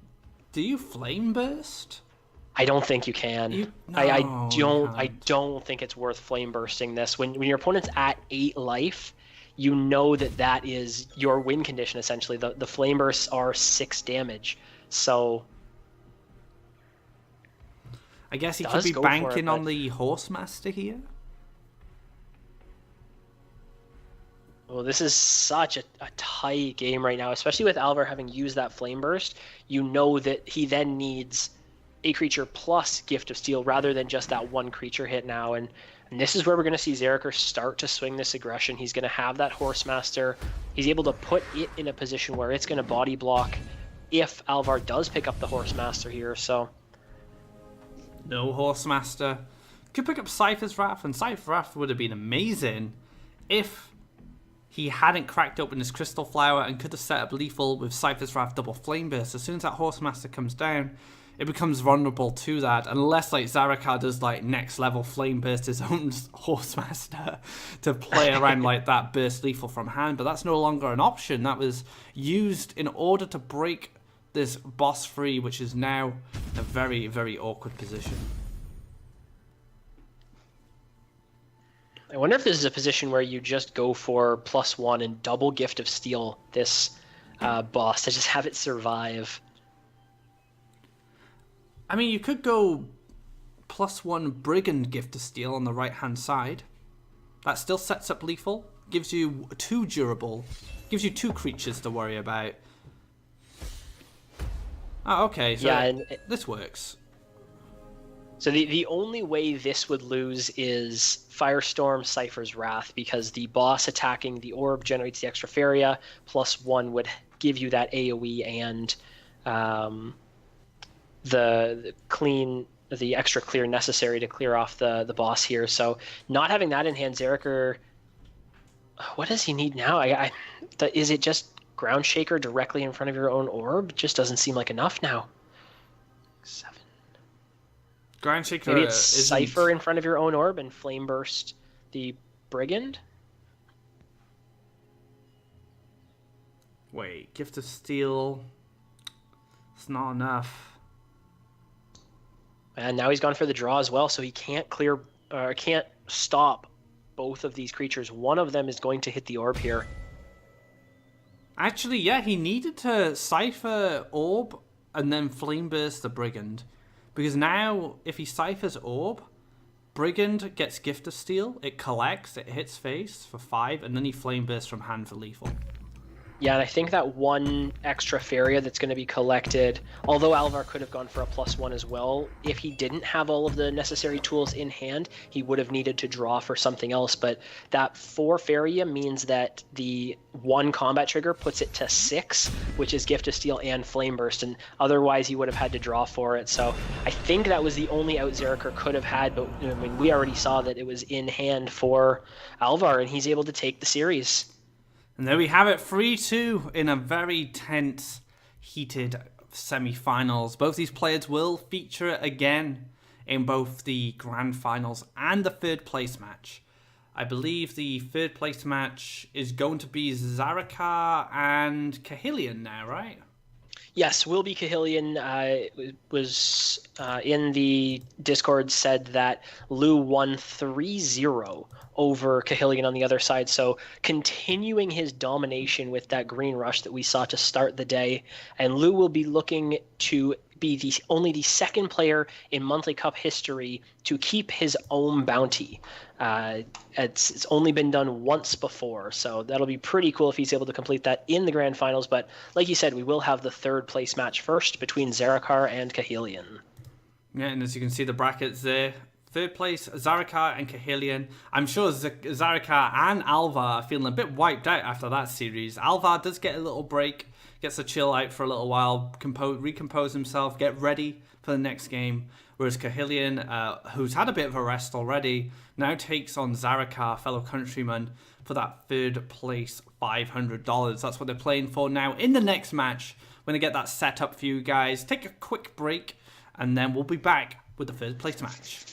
do you Flame Burst? I don't think you can. I don't think it's worth flame bursting this. When your opponent's at 8 life, you know that is your win condition essentially. The flame bursts are 6 damage. So I guess he could be banking on the Horsemaster here. Well, this is such a tight game right now, especially with Alvar having used that flame burst. You know that he then needs a creature plus Gift of Steel rather than just that one creature hit now, and this is where we're going to see Zerker start to swing this aggression. He's going to have that Horsemaster. He's able to put it in a position where it's going to body block if Alvar does pick up the Horsemaster here. So no Horsemaster. Could pick up Cypher's Wrath, and Cypher's Wrath would have been amazing if he hadn't cracked open his Crystal Flower and could have set up lethal with Cypher's Wrath double Flame Burst. As soon as that Horsemaster comes down, it becomes vulnerable to that, unless Zarakar does next level Flame Burst his own Horsemaster to play around that burst lethal from hand, but that's no longer an option. That was used in order to break this boss free, which is now a very, very awkward position. I wonder if this is a position where you just go for +1 and double Gift of Steel this boss to just have it survive. I mean, you could go +1 Brigand Gift of Steel on the right-hand side. That still sets up lethal. Gives you 2 durable. Gives you 2 creatures to worry about. Oh, okay. So yeah, this works. So the only way this would lose is Firestorm, Cypher's Wrath, because the boss attacking the orb generates the extra Faeria, +1 would give you that AoE and the extra clear necessary to clear off the boss here. So not having that in hand, Zerker, what does he need now? Is it just Ground Shaker directly in front of your own orb? Just doesn't seem like enough now. 7. Ground Shaker. Maybe it's Cypher in front of your own orb and Flame Burst the Brigand? Wait, Gift of Steel. It's not enough. And now he's gone for the draw as well, so he can't can't stop both of these creatures. One of them is going to hit the orb here. Actually, yeah, he needed to Cypher Orb and then Flame Burst the Brigand. Because now, if he Cyphers Orb, Brigand gets Gift of Steel, it collects, it hits face for 5, and then he Flame Bursts from hand for lethal. Yeah, and I think that one extra Faeria that's going to be collected, although Alvar could have gone for a +1 as well, if he didn't have all of the necessary tools in hand, he would have needed to draw for something else. But that 4 Faeria means that the 1 combat trigger puts it to 6, which is Gift of Steel and Flame Burst, and otherwise he would have had to draw for it. So I think that was the only out Zerker could have had, but I mean, we already saw that it was in hand for Alvar, and he's able to take the series. And there we have it, 3-2 in a very tense, heated semi-finals. Both these players will feature again in both the grand finals and the third place match. I believe the third place match is going to be Zarakar and Kahilian now, right? Yes, Will Be Kahilian was in the Discord said that Lou won 3-0 over Kahilian on the other side. So continuing his domination with that green rush that we saw to start the day. And Lou will be looking to be only the second player in Monthly Cup history to keep his own bounty. It's only been done once before, so that'll be pretty cool if he's able to complete that in the grand finals. But like you said, we will have the third place match first between Zarakar and Kahilian. Yeah, and as you can see the brackets there, third place, Zarakar and Kahilian. I'm sure Zarakar and Alvar are feeling a bit wiped out after that series. Alvar does get a little break, gets to chill out for a little while, recompose himself, get ready for the next game. Whereas Kahilian, who's had a bit of a rest already, now takes on Zarakar, fellow countryman, for that third place $500. That's what they're playing for now. In the next match, we're going to get that set up for you guys. Take a quick break, and then we'll be back with the third place match.